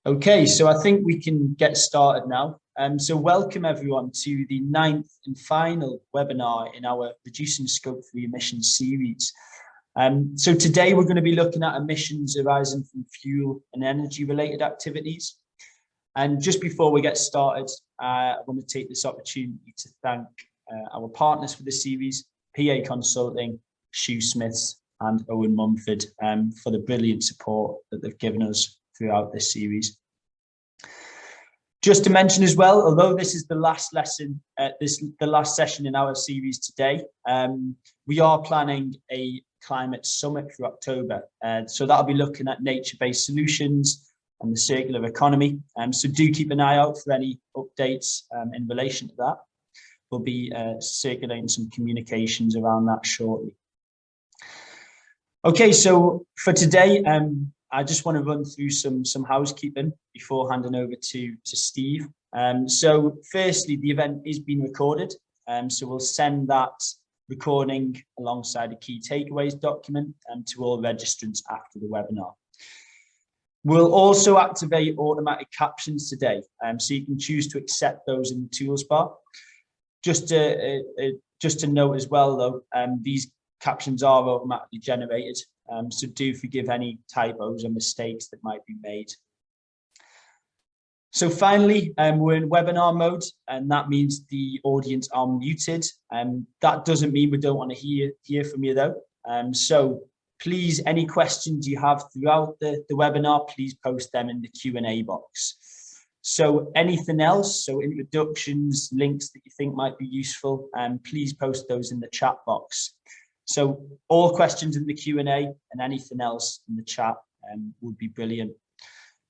Okay, so I think we can get started now. So welcome everyone to the 9th and final webinar in our Reducing Scope 3 Emissions series. So today we're going to be looking at emissions arising from fuel and energy related activities. And just before we get started, I want to take this opportunity to thank our partners for the series, PA Consulting, Shoesmiths and Owen Mumford for the brilliant support that they've given us throughout this series. Just to mention as well, although this is the last lesson, the last session in our series today, we are planning a climate summit for October. So that'll be looking at nature-based solutions and the circular economy. So do keep an eye out for any updates in relation to that. We'll be circulating some communications around that shortly. Okay, so for today, I just want to run through some housekeeping before handing over to Steve. So firstly, the event is being recorded. So we'll send that recording alongside a key takeaways document to all registrants after the webinar. We'll also activate automatic captions today. So you can choose to accept those in the tools bar. Just to note as well though, these captions are automatically generated. So do forgive any typos or mistakes that might be made. So finally, we're in webinar mode, and that means the audience are muted. That doesn't mean we don't want to hear from you though. So please, any questions you have throughout the webinar, please post them in the Q&A box. So anything else, so introductions, links that you think might be useful, please post those in the chat box. So all questions in the Q&A and anything else in the chat would be brilliant.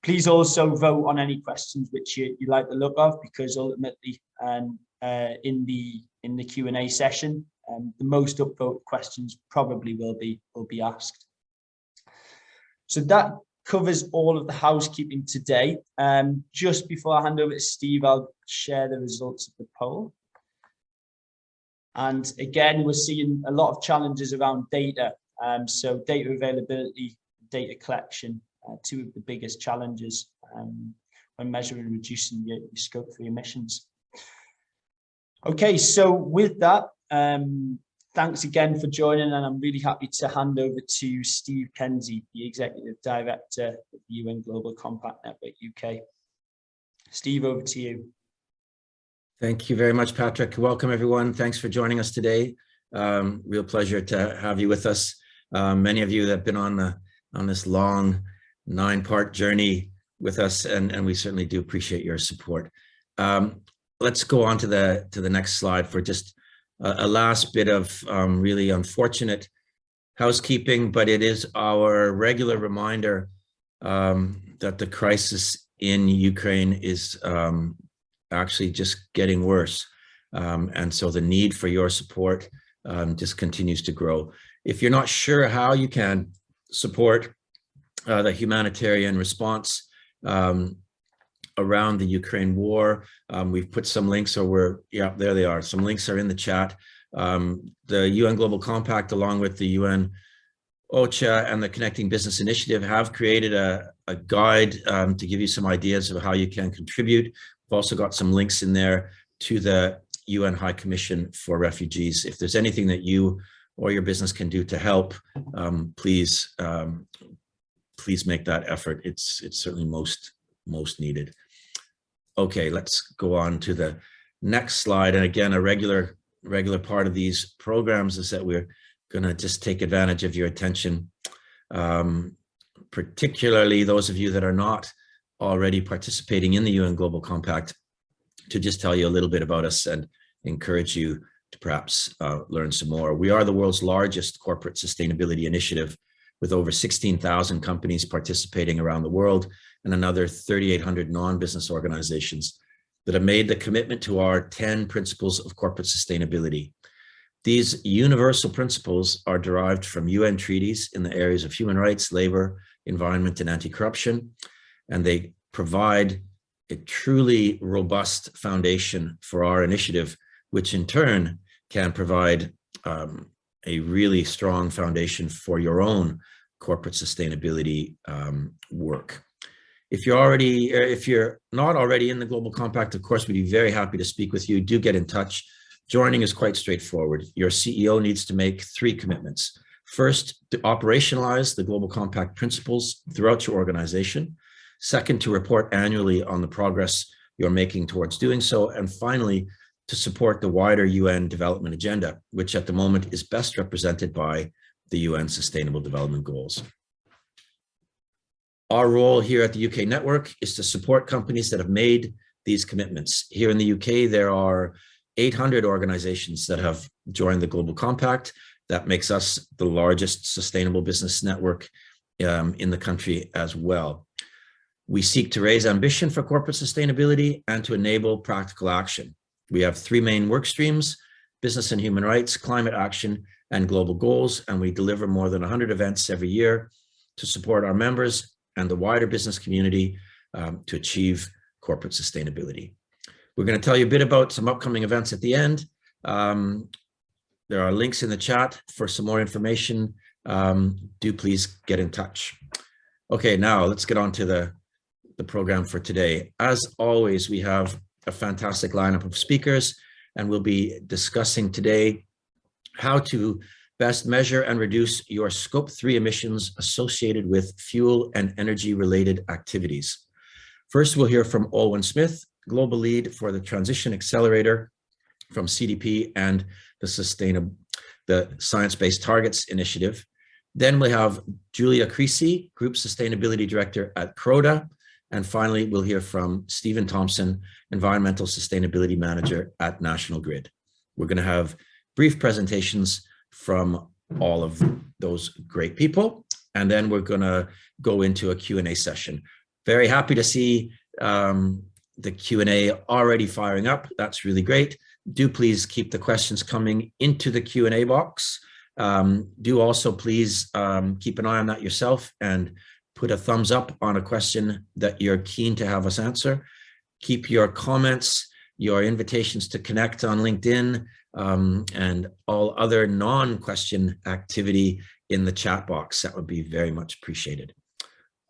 Please also vote on any questions which you like the look of, because ultimately in the Q&A session, the most upvoted questions probably will be asked. So that covers all of the housekeeping today. Just before I hand over to Steve, I'll share the results of the poll. And again, we're seeing a lot of challenges around data. So data availability, data collection, two of the biggest challenges when measuring and reducing your scope 3 emissions. Okay, so with that, thanks again for joining, and I'm really happy to hand over to Steve Kenzie, the Executive Director of the UN Global Compact Network UK. Steve, over to you. Thank you very much, Patrick. Welcome, everyone. Thanks for joining us today. Real pleasure to have you with us. Many of you that have been on this long 9-part journey with us, and we certainly do appreciate your support. Let's go on to the next slide for just a last bit of really unfortunate housekeeping, but it is our regular reminder that the crisis in Ukraine is actually just getting worse. And so the need for your support just continues to grow. If you're not sure how you can support the humanitarian response around the Ukraine war, we've put some links, or yeah, there they are. Some links are in the chat. The UN Global Compact, along with the UN OCHA and the Connecting Business Initiative, have created a guide to give you some ideas of how you can contribute. We've also got some links in there to the UN High Commission for Refugees. If there's anything that you or your business can do to help, please make that effort. It's certainly most needed. Okay, let's go on to the next slide. And again, a regular part of these programs is that we're going to just take advantage of your attention, particularly those of you that are not already participating in the UN Global Compact, to just tell you a little bit about us and encourage you to perhaps learn some more. We are the world's largest corporate sustainability initiative, with over 16,000 companies participating around the world and another 3,800 non-business organizations that have made the commitment to our 10 principles of corporate sustainability. These universal principles are derived from UN treaties in the areas of human rights, labor, environment, and anti-corruption, and they provide a truly robust foundation for our initiative, which in turn can provide a really strong foundation for your own corporate sustainability work. If you're not already in the Global Compact, of course, we'd be very happy to speak with you. Do get in touch. Joining is quite straightforward. Your CEO needs to make 3 commitments. First, to operationalize the Global Compact principles throughout your organization. Second, to report annually on the progress you're making towards doing so. And finally, to support the wider UN development agenda, which at the moment is best represented by the UN Sustainable Development Goals. Our role here at the UK Network is to support companies that have made these commitments. Here in the UK, there are 800 organizations that have joined the Global Compact. That makes us the largest sustainable business network in the country as well. We seek to raise ambition for corporate sustainability and to enable practical action. We have 3 main work streams: business and human rights, climate action, and global goals. And we deliver more than 100 events every year to support our members and the wider business community to achieve corporate sustainability. We're going to tell you a bit about some upcoming events at the end. There are links in the chat for some more information. Do please get in touch. Okay, now let's get on to the program for today. As always, we have a fantastic lineup of speakers, and we'll be discussing today how to best measure and reduce your Scope 3 emissions associated with fuel and energy related activities. First, we'll hear from Olwen Smith, Global Lead for the Transition Accelerator from CDP and the Science Based Targets Initiative. Then we'll have Julia Creasey, Group Sustainability Director at Croda. And finally, we'll hear from Stephen Thompson, Environmental Sustainability Manager at National Grid. We're going to have brief presentations from all of those great people, and then we're going to go into a Q&A session. Very happy to see the Q&A already firing up. That's really great. Do please keep the questions coming into the Q&A box. Do also please keep an eye on that yourself and put a thumbs up on a question that you're keen to have us answer. Keep your comments, your invitations to connect on LinkedIn, and all other non-question activity in the chat box. That would be very much appreciated.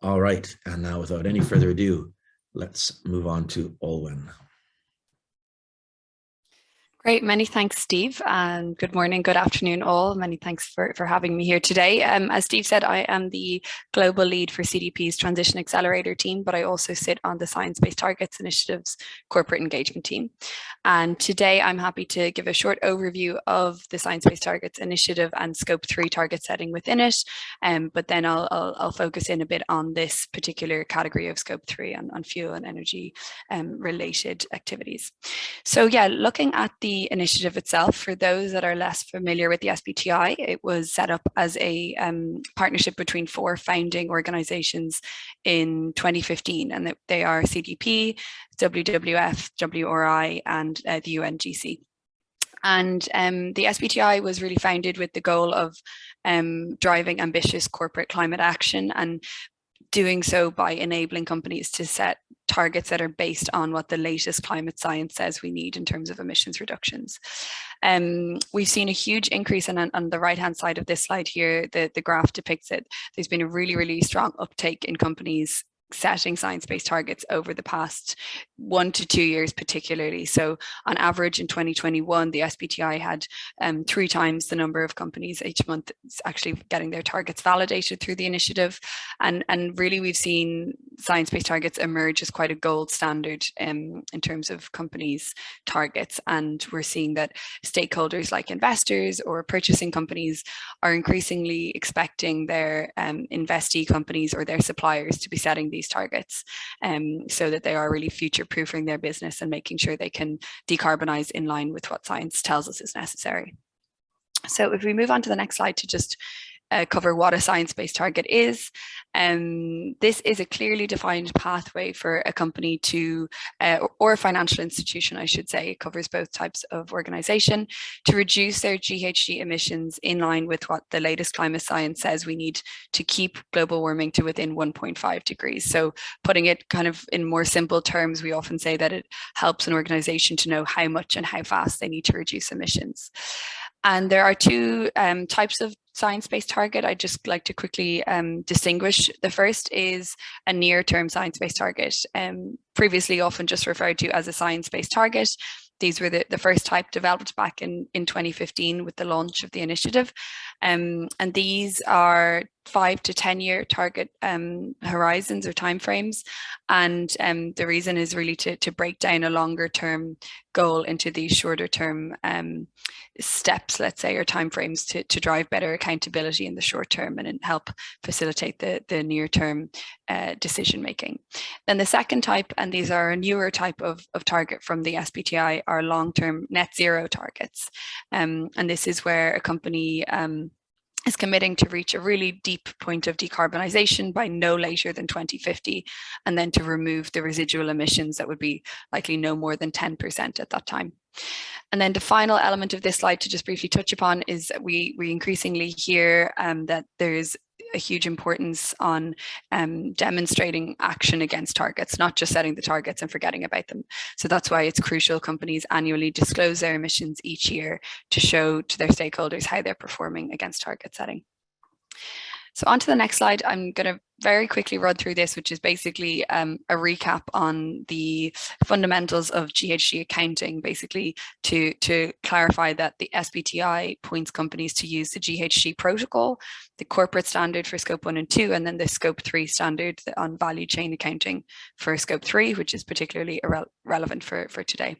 All right, and now without any further ado, let's move on to Olwen. Great, many thanks, Steve, and good morning, good afternoon all. Many thanks for having me here today. As Steve said, I am the global lead for CDP's Transition Accelerator team, but I also sit on the Science Based Targets Initiative's corporate engagement team. And today I'm happy to give a short overview of the Science Based Targets Initiative and Scope 3 target setting within it, but then I'll focus in a bit on this particular category of Scope 3 on fuel and energy related activities. So yeah, looking at the initiative itself, for those that are less familiar with the SBTi, it was set up as a partnership between 4 founding organizations in 2015, and they are CDP, WWF, WRI, and the UNGC. And the SBTi was really founded with the goal of driving ambitious corporate climate action, and doing so by enabling companies to set targets that are based on what the latest climate science says we need in terms of emissions reductions. We've seen a huge increase, and on the right-hand side of this slide here, the graph depicts it. There's been a really, really strong uptake in companies setting science-based targets over the past 1 to 2 years particularly. So on average in 2021, the SBTi had 3 times the number of companies each month actually getting their targets validated through the initiative. And really we've seen science-based targets emerge as quite a gold standard in terms of companies' targets. And we're seeing that stakeholders like investors or purchasing companies are increasingly expecting their investee companies or their suppliers to be setting these targets, so that they are really future-proofing their business and making sure they can decarbonize in line with what science tells us is necessary. So if we move on to the next slide to just cover what a science-based target is. This is a clearly defined pathway for a company to, or a financial institution, I should say, it covers both types of organization, to reduce their GHG emissions in line with what the latest climate science says we need to keep global warming to within 1.5 degrees. So putting it kind of in more simple terms, we often say that it helps an organization to know how much and how fast they need to reduce emissions. And there are two types of science-based target. I'd just like to quickly distinguish. The first is a near-term science-based target, previously often just referred to as a science-based target. These were the first type developed back in 2015 with the launch of the initiative. And these are 5 to 10 year target horizons or timeframes. And the reason is really to break down a longer term goal into these shorter term steps, let's say, or timeframes to drive better accountability in the short term and help facilitate the near term decision making. Then the second type, and these are a newer type of target from the SBTi, are long-term net zero targets. And this is where a company is committing to reach a really deep point of decarbonisation by no later than 2050, and then to remove the residual emissions that would be likely no more than 10% at that time. And then the final element of this slide to just briefly touch upon is that we increasingly hear that there's a huge importance on demonstrating action against targets, not just setting the targets and forgetting about them. So that's why it's crucial companies annually disclose their emissions each year to show to their stakeholders how they're performing against target setting. So on to the next slide, I'm going to very quickly run through this, which is basically a recap on the fundamentals of GHG accounting, basically to clarify that the SBTi points companies to use the GHG Protocol, the corporate standard for Scope 1 and 2, and then the Scope 3 standard on value chain accounting for Scope 3, which is particularly relevant for today.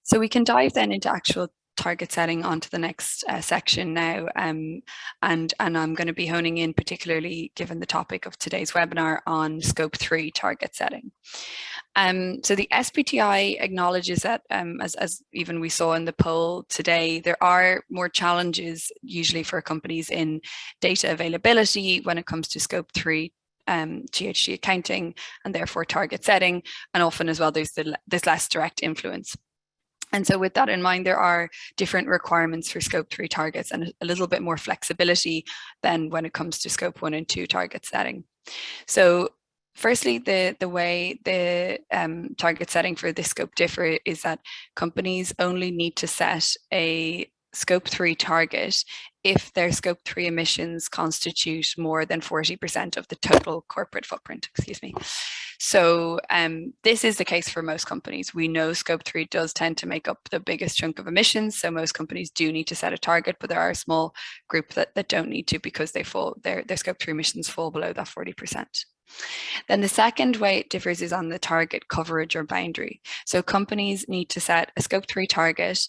So we can dive then into actual target setting onto the next section now, and I'm going to be honing in particularly, given the topic of today's webinar, on Scope 3 target setting. So the SBTi acknowledges that, as even we saw in the poll today, there are more challenges usually for companies in data availability when it comes to Scope 3 GHG accounting, and therefore target setting, and often as well there's less direct influence. And so with that in mind, there are different requirements for Scope 3 targets and a little bit more flexibility than when it comes to Scope 1 and 2 target setting. So firstly, the way the target setting for this scope differ is that companies only need to set a Scope 3 target if their Scope 3 emissions constitute more than 40% of the total corporate footprint, So this is the case for most companies. We know Scope 3 does tend to make up the biggest chunk of emissions, so most companies do need to set a target, but there are a small group that don't need to because they fall, their Scope 3 emissions fall below that 40%. Then the second way it differs is on the target coverage or boundary. So companies need to set a Scope 3 target,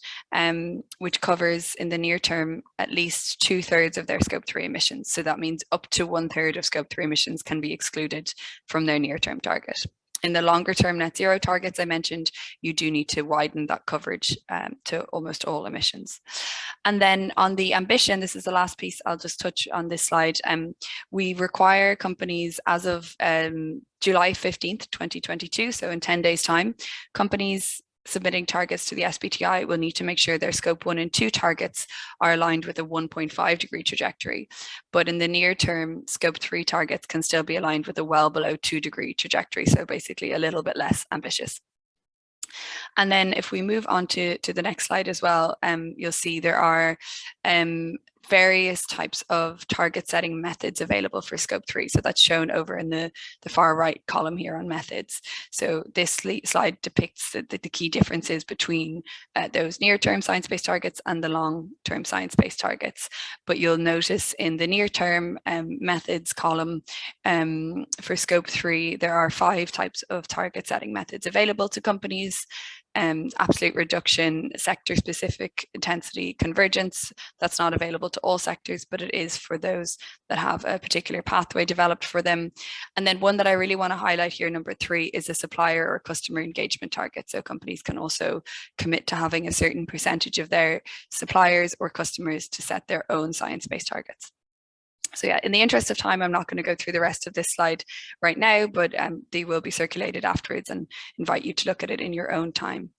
which covers in the near term at least 2/3 of their Scope 3 emissions. So that means up to 1/3 of Scope 3 emissions can be excluded from their near term target. In the longer term net zero targets I mentioned, you do need to widen that coverage to almost all emissions. And then on the ambition, this is the last piece I'll just touch on this slide. We require companies as of July 15th, 2022, so in 10 days time, companies submitting targets to the SBTi will need to make sure their Scope 1 and 2 targets are aligned with a 1.5 degree trajectory. But in the near term, Scope 3 targets can still be aligned with a well below 2 degree trajectory. So basically a little bit less ambitious. And then if we move on to the next slide as well, you'll see there are various types of target setting methods available for Scope 3. So that's shown over in the far right column here on methods. So this slide depicts the key differences between those near-term science-based targets and the long-term science-based targets. But you'll notice in the near-term methods column for Scope 3, there are 5 types of target setting methods available to companies. Absolute reduction, sector-specific intensity convergence. That's not available to all sectors, but it is for those that have a particular pathway developed for them. And then one that I really want to highlight here, number 3, is a supplier or customer engagement target. So companies can also commit to having a certain percentage of their suppliers or customers to set their own science-based targets. So yeah, in the interest of time, I'm not going to go through the rest of this slide right now, but they will be circulated afterwards and invite you to look at it in your own time.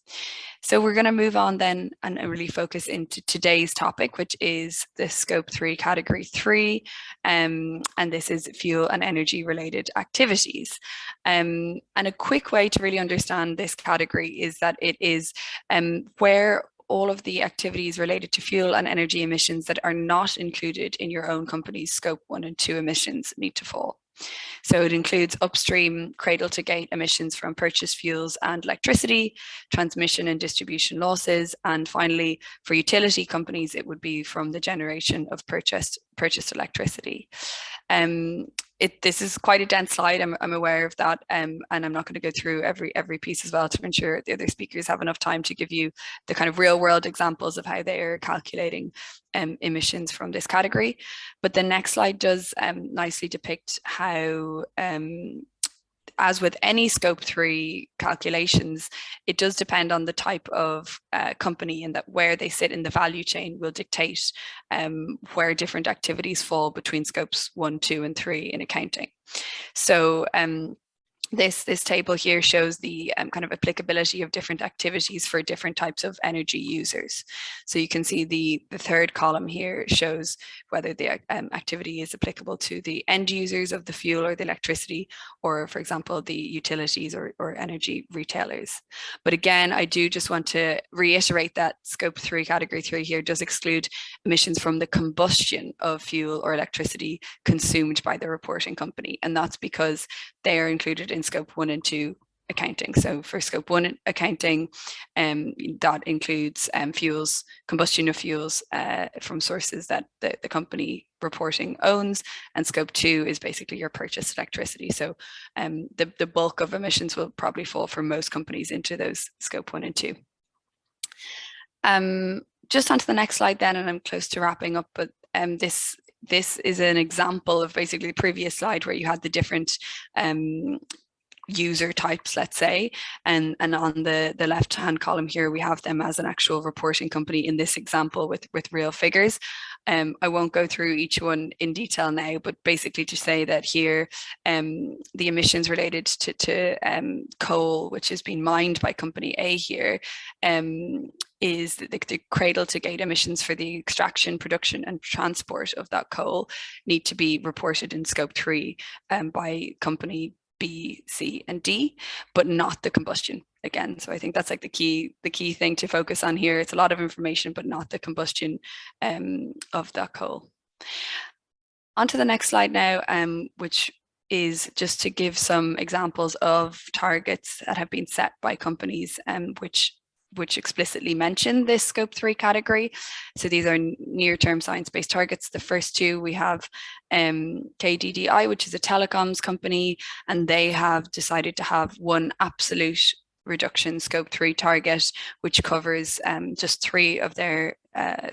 So we're going to move on then and really focus into today's topic, which is the Scope 3 category 3, and this is fuel and energy related activities. And a quick way to really understand this category is that it is where all of the activities related to fuel and energy emissions that are not included in your own company's scope 1 and 2 emissions need to fall. So it includes upstream cradle to gate emissions from purchased fuels and electricity, transmission and distribution losses, and finally, for utility companies, it would be from the generation of purchased electricity. This is quite a dense slide. I'm aware of that, and I'm not going to go through every piece as well to ensure the other speakers have enough time to give you the kind of real world examples of how they are calculating emissions from this category. But the next slide does nicely depict how, as with any scope 3 calculations, it does depend on the type of company, and that where they sit in the value chain will dictate where different activities fall between scopes 1, 2, and 3 in accounting. So this table here shows the kind of applicability of different activities for different types of energy users. So you can see the third column here shows whether the activity is applicable to the end users of the fuel or the electricity, or for example, the utilities or energy retailers. But again, I do just want to reiterate that scope 3, category 3 here does exclude emissions from the combustion of fuel or electricity consumed by the reporting company. And that's because they are included in scope 1 and 2 accounting. So for scope 1 accounting, that includes combustion of fuels from sources that the company reporting owns, and scope 2 is basically your purchased electricity. So the bulk of emissions will probably fall for most companies into those scope 1 and 2. Just onto the next slide then, and I'm close to wrapping up, but this is an example of basically the previous slide where you had the different user types, let's say, and on the left hand column here we have them as an actual reporting company in this example with real figures. I won't go through each one in detail now, but basically to say that here the emissions related to coal, which is being mined by company A here, is the cradle to gate emissions for the extraction, production and transport of that coal need to be reported in scope 3 by company B, C and D, but not the combustion again. So I think that's like the key thing to focus on here. It's a lot of information, but not the combustion of that coal. On to the next slide now, which is just to give some examples of targets that have been set by companies which explicitly mention this scope 3 category. So these are near-term science-based targets. The first two, we have KDDI, which is a telecoms company, and they have decided to have one absolute reduction scope 3 target, which covers just 3 of their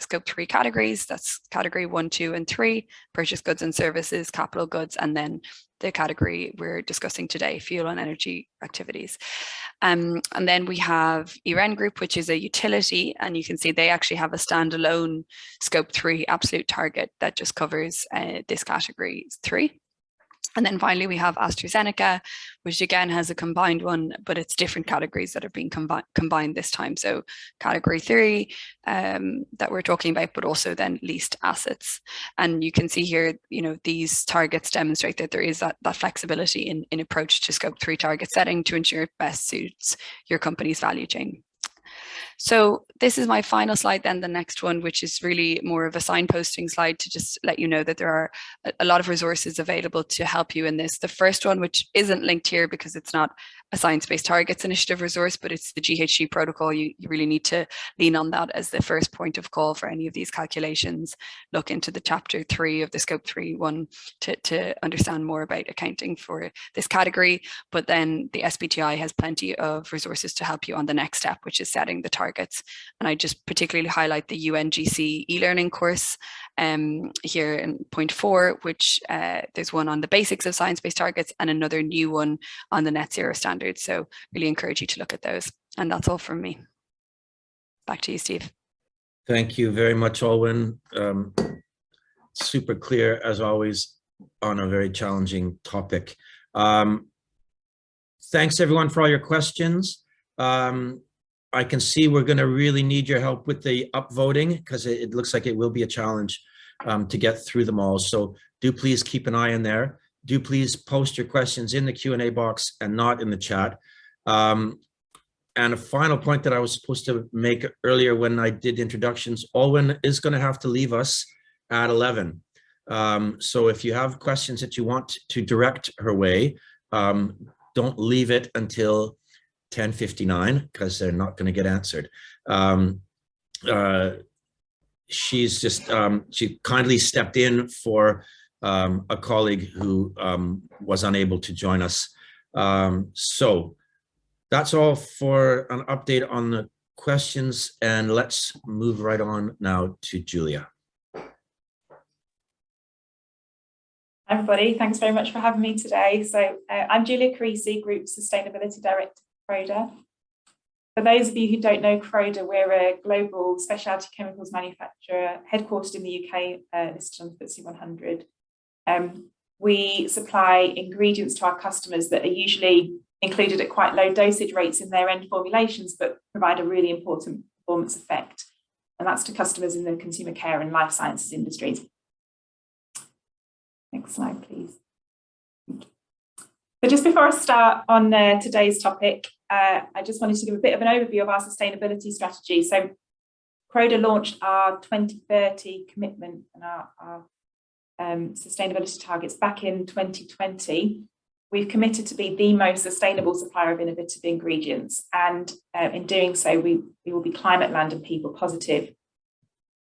scope 3 categories. That's category 1, 2 and 3, purchase goods and services, capital goods, and then the category we're discussing today, fuel and energy activities. And then we have EREN Group, which is a utility, and you can see they actually have a standalone scope 3 absolute target that just covers this category 3. And then finally, we have AstraZeneca, which again has a combined one, but it's different categories that are being combined this time. So category 3 that we're talking about, but also then leased assets. And you can see here, these targets demonstrate that there is that flexibility in approach to scope 3 target setting to ensure it best suits your company's value chain. So this is my final slide then, the next one, which is really more of a signposting slide to just let you know that there are a lot of resources available to help you in this. The first one, which isn't linked here because it's not a science-based targets initiative resource, but it's the GHG protocol. You really need to lean on that as the first point of call for any of these calculations. Look into the chapter 3 of the scope 3 one to understand more about accounting for this category. But then the SBTi has plenty of resources to help you on the next step, which is setting the targets. And I just particularly highlight the UNGC e-learning course here in point 4, which there's one on the basics of science-based targets and another new one on the net zero standards. So really encourage you to look at those. And that's all from me. Back to you, Steve. Thank you very much, Olwen. Super clear as always on a very challenging topic. Thanks everyone for all your questions. I can see we're going to really need your help with the upvoting because it looks like it will be a challenge to get through them all. So do please keep an eye in there. Do please post your questions in the Q&A box and not in the chat. And a final point that I was supposed to make earlier when I did introductions, Olwen is going to have to leave us at 11. So if you have questions that you want to direct her way, don't leave it until 10:59 because they're not going to get answered. She's just, she kindly stepped in for a colleague who was unable to join us. So that's all for an update on the questions, and let's move right on now to Julia. Hi everybody, thanks very much for having me today. So I'm Julia Creasey, Group Sustainability Director for Croda. For those of you who don't know Croda, we're a global specialty chemicals manufacturer headquartered in the UK, listed on the FTSE 100. We supply ingredients to our customers that are usually included at quite low dosage rates in their end formulations, but provide a really important performance effect. And that's to customers in the consumer care and life sciences industries. Next slide, please. So just before I start on today's topic, I just wanted to give a bit of an overview of our sustainability strategy. So Croda launched our 2030 commitment and our sustainability targets back in 2020. We've committed to be the most sustainable supplier of innovative ingredients, and in doing so, we will be climate, land and people positive.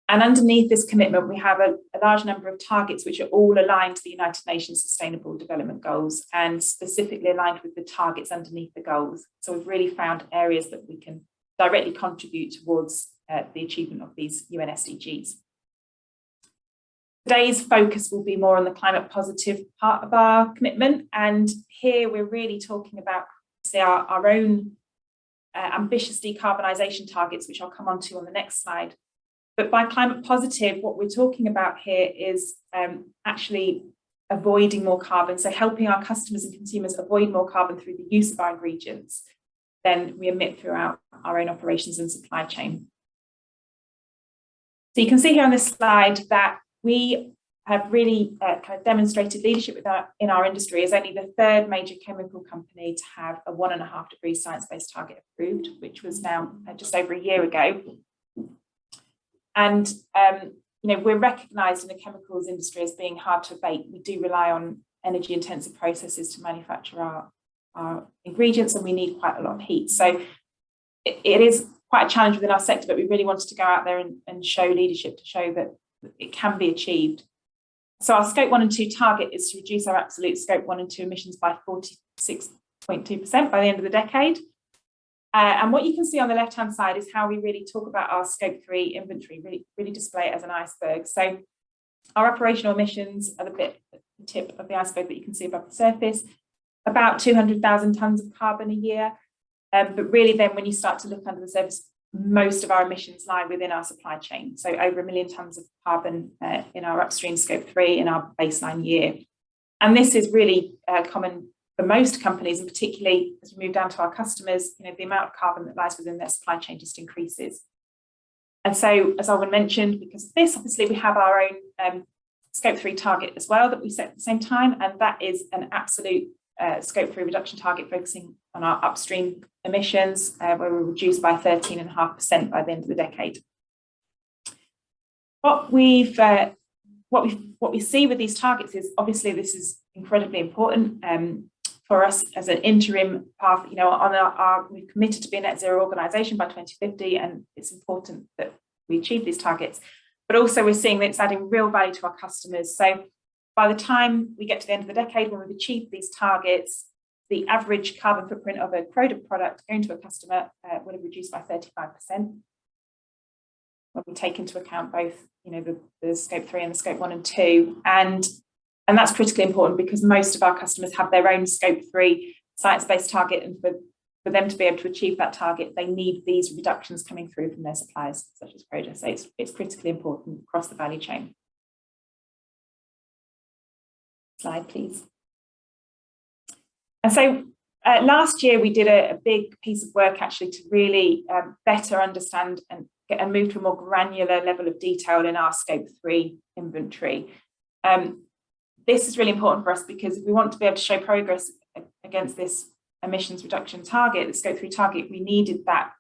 And underneath this commitment, we have a large number of targets which are all aligned to the United Nations Sustainable Development Goals and specifically aligned with the targets underneath the goals. So we've really found areas that we can directly contribute towards the achievement of these UN SDGs. Today's focus will be more on the climate positive part of our commitment. And here we're really talking about our own ambitious decarbonisation targets, which I'll come on to on the next slide. But by climate positive, what we're talking about here is actually avoiding more carbon. So helping our customers and consumers avoid more carbon through the use of our ingredients than we emit throughout our own operations and supply chain. So you can see here on this slide that we have really kind of demonstrated leadership in our industry as only the third major chemical company to have a 1.5 degree science-based target approved, which was now just over a year ago. And you know, we're recognised in the chemicals industry as being hard to abate. We do rely on energy-intensive processes to manufacture our ingredients, and we need quite a lot of heat. So it is quite a challenge within our sector, but we really wanted to go out there and show leadership to show that it can be achieved. So our scope 1 and 2 target is to reduce our absolute scope 1 and 2 emissions by 46.2% by the end of the decade. And what you can see on the left-hand side is how we really talk about our scope 3 inventory, really display it as an iceberg. So our operational emissions are the tip of the iceberg that you can see above the surface, about 200,000 tonnes of carbon a year. But really then when you start to look under the surface, most of our emissions lie within our supply chain. So over 1 million tonnes of carbon in our upstream scope 3 in our baseline year. And this is really common for most companies, and particularly as we move down to our customers, you know, the amount of carbon that lies within their supply chain just increases. And so, as Olwen mentioned, because of this, obviously we have our own scope 3 target as well that we set at the same time, and that is an absolute scope 3 reduction target focusing on our upstream emissions, where we'll reduce by 13.5% by the end of the decade. What we see with these targets is obviously this is incredibly important for us as an interim path. You know, we've committed to be a net zero organisation by 2050, and it's important that we achieve these targets. But also we're seeing that it's adding real value to our customers. So by the time we get to the end of the decade, when we've achieved these targets, the average carbon footprint of a Croda product going to a customer would have reduced by 35%. When we take into account both, you know, the scope 3 and the scope 1 and 2, and that's critically important because most of our customers have their own scope 3 science-based target, and for them to be able to achieve that target, they need these reductions coming through from their suppliers, such as Croda. So it's critically important across the value chain. Slide, please. And so last year we did a big piece of work actually to really better understand and move to a more granular level of detail in our scope 3 inventory. This is really important for us because if we want to be able to show progress against this emissions reduction target, the Scope 3 target, we needed that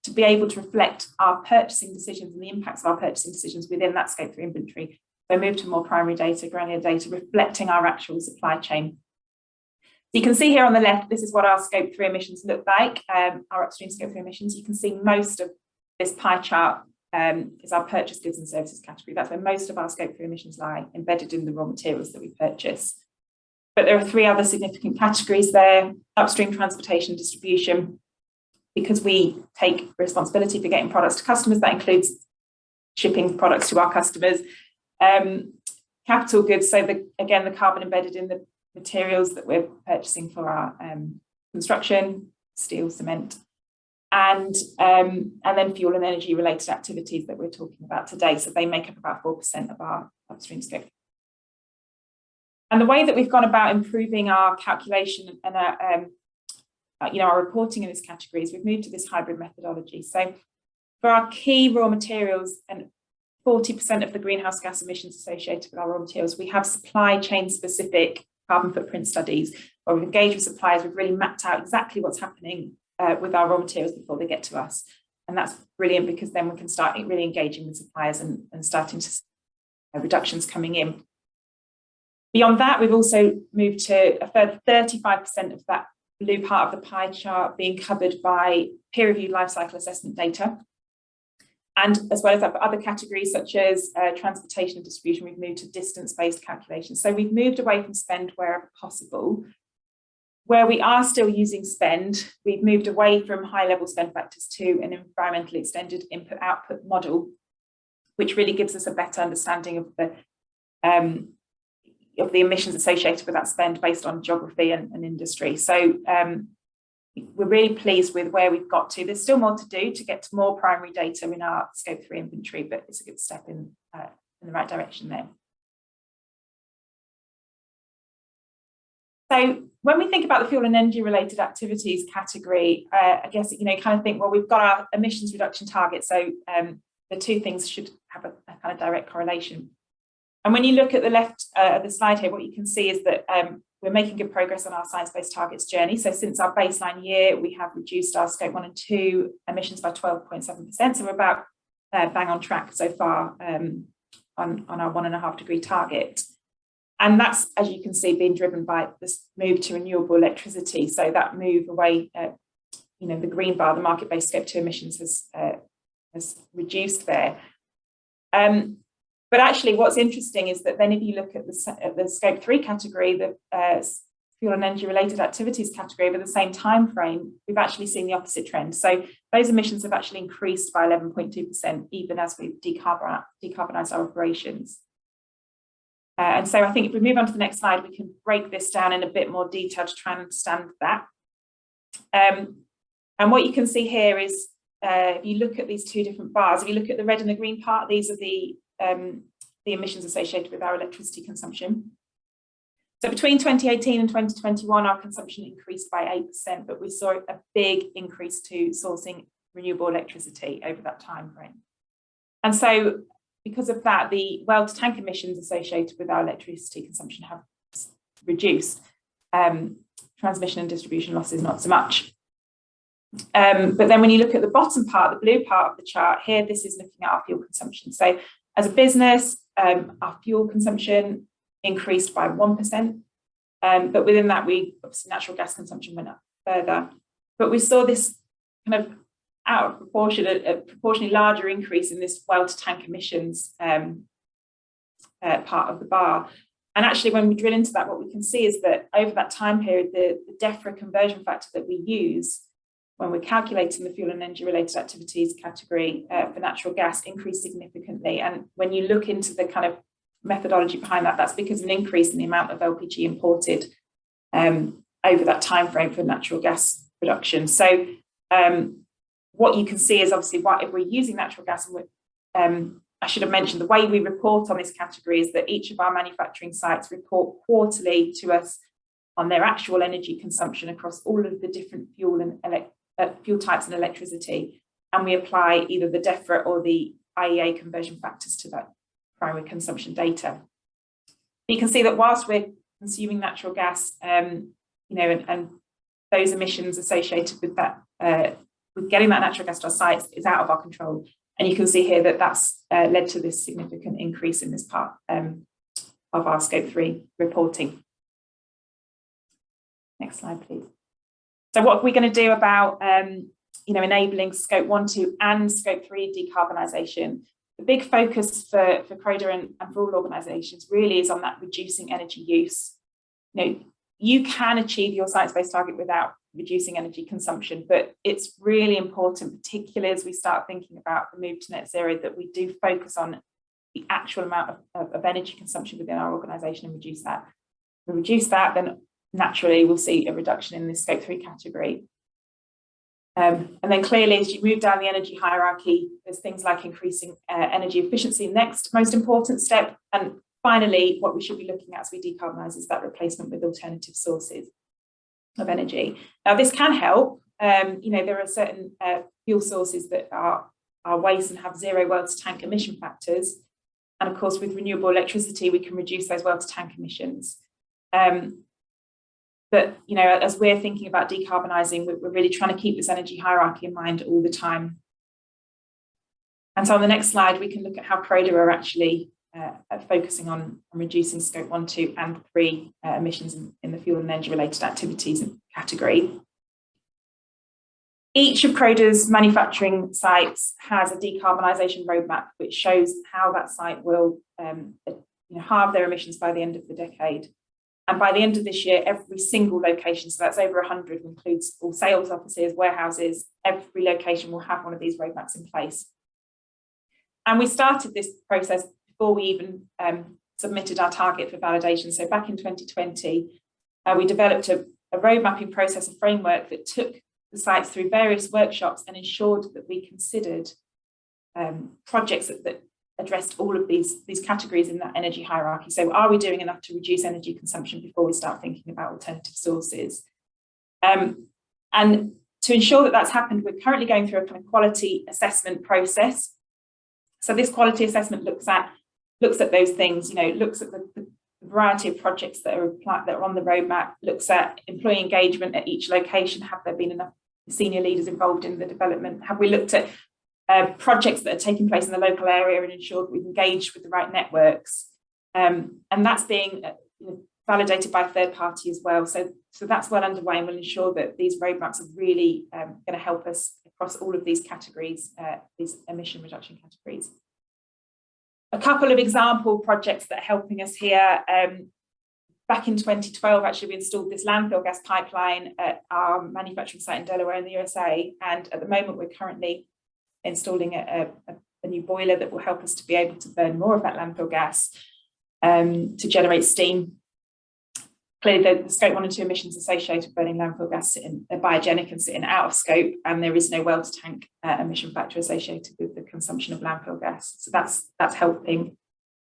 to be able to reflect our purchasing decisions and the impacts of our purchasing decisions within that Scope 3 inventory. So move to more primary data, granular data, reflecting our actual supply chain. So you can see here on the left, this is what our Scope 3 emissions look like, our upstream Scope 3 emissions. You can see most of this pie chart is our purchase goods and services category. That's where most of our Scope 3 emissions lie, embedded in the raw materials that we purchase. But there are 3 other significant categories there: upstream transportation, distribution, because we take responsibility for getting products to customers. That includes shipping products to our customers. Capital goods, so again, the carbon embedded in the materials that we're purchasing for our construction, steel, cement, and then fuel and energy related activities that we're talking about today. So they make up about 4% of our upstream scope. And the way that we've gone about improving our calculation and our reporting in this category is we've moved to this hybrid methodology. So for our key raw materials and 40% of the greenhouse gas emissions associated with our raw materials, we have supply chain specific carbon footprint studies where we've engaged with suppliers. We've really mapped out exactly what's happening with our raw materials before they get to us. And that's brilliant, because then we can start really engaging with suppliers and starting to see reductions coming in. Beyond that, we've also moved to a further 35% of that blue part of the pie chart being covered by peer-reviewed life cycle assessment data. And as well as that, for other categories such as transportation and distribution, we've moved to distance-based calculations. So we've moved away from spend wherever possible. Where we are still using spend, we've moved away from high-level spend factors to an environmentally extended input-output model, which really gives us a better understanding of the emissions associated with that spend based on geography and industry. So we're really pleased with where we've got to. There's still more to do to get to more primary data in our Scope 3 inventory, but it's a good step in the right direction there. So when we think about the fuel and energy related activities category, I guess, kind of think, well, we've got our emissions reduction target. So the two things should have a kind of direct correlation. And when you look at the left of the slide here, what you can see is that we're making good progress on our science-based targets journey. So since our baseline year, we have reduced our Scope 1 and 2 emissions by 12.7%. So we're about bang on track so far on our 1.5 degree target. And that's, as you can see, being driven by this move to renewable electricity. So that move away, the green bar, the market-based Scope 2 emissions has reduced there. But actually, what's interesting is that then if you look at the Scope 3 category, the fuel and energy related activities category over the same time frame, we've actually seen the opposite trend. So those emissions have actually increased by 11.2%, even as we've decarbonised our operations. And so I think if we move on to the next slide, we can break this down in a bit more detail to try and understand that. And what you can see here is, if you look at these two different bars, if you look at the red and the green part, these are the emissions associated with our electricity consumption. So between 2018 and 2021, our consumption increased by 8%, but we saw a big increase to sourcing renewable electricity over that time frame. And so because of that, the well to tank emissions associated with our electricity consumption have reduced. Transmission and distribution losses, not so much. But then when you look at the bottom part, the blue part of the chart here, this is looking at our fuel consumption. So as a business, our fuel consumption increased by 1%. But within that, obviously natural gas consumption went up further. But we saw this kind of out of proportion, a proportionally larger increase in this well to tank emissions part of the bar. And actually, when we drill into that, what we can see is that over that time period, the DEFRA conversion factor that we use when we're calculating the fuel and energy related activities category for natural gas increased significantly. And when you look into the kind of methodology behind that, that's because of an increase in the amount of LPG imported over that time frame for natural gas production. So what you can see is obviously if we're using natural gas, and I should have mentioned the way we report on this category is that each of our manufacturing sites report quarterly to us on their actual energy consumption across all of the different fuel types and electricity, and we apply either the DEFRA or the IEA conversion factors to that primary consumption data. You can see that whilst we're consuming natural gas, and those emissions associated with that, with getting that natural gas to our sites is out of our control. And you can see here that that's led to this significant increase in this part of our Scope 3 reporting. Next slide, please. So what are we going to do about enabling Scope 1, 2 and Scope 3 decarbonisation? The big focus for Croda and for all organisations really is on that reducing energy use. You can achieve your science-based target without reducing energy consumption, but it's really important, particularly as we start thinking about the move to net zero, that we do focus on the actual amount of energy consumption within our organisation and reduce that. If we reduce that, then naturally we'll see a reduction in this Scope 3 category. And then clearly, as you move down the energy hierarchy, there's things like increasing energy efficiency, next most important step. And finally, what we should be looking at as we decarbonise is that replacement with alternative sources of energy. Now, this can help. There are certain fuel sources that are waste and have zero well-to-tank emission factors. And of course, with renewable electricity, we can reduce those well-to-tank emissions. But, as we're thinking about decarbonising, we're really trying to keep this energy hierarchy in mind all the time. And so on the next slide, we can look at how Croda are actually focusing on reducing Scope 1, 2 and 3 emissions in the fuel and energy related activities category. Each of Croda's manufacturing sites has a decarbonisation roadmap which shows how that site will halve their emissions by the end of the decade. And by the end of this year, every single location, so that's over 100, includes all sales offices, warehouses, every location will have one of these roadmaps in place. And we started this process before we even submitted our target for validation. So back in 2020, we developed a road mapping process, a framework that took the sites through various workshops and ensured that we considered projects that addressed all of these categories in that energy hierarchy. So are we doing enough to reduce energy consumption before we start thinking about alternative sources? And to ensure that that's happened, we're currently going through a kind of quality assessment process. So this quality assessment looks at those things, looks at the variety of projects that are on the roadmap, looks at employee engagement at each location. Have there been enough senior leaders involved in the development? Have we looked at projects that are taking place in the local area and ensure that we've engaged with the right networks? And that's being validated by a third party as well. So that's well underway, and we'll ensure that these roadmaps are really going to help us across all of these categories, these emission reduction categories. A couple of example projects that are helping us here. Back in 2012, actually, we installed this landfill gas pipeline at our manufacturing site in Delaware in the USA. And at the moment, we're currently installing a new boiler that will help us to be able to burn more of that landfill gas to generate steam. Clearly, the Scope 1 and 2 emissions associated with burning landfill gas are biogenic and sitting out of scope, and there is no well-to-tank emission factor associated with the consumption of landfill gas. So that's helping.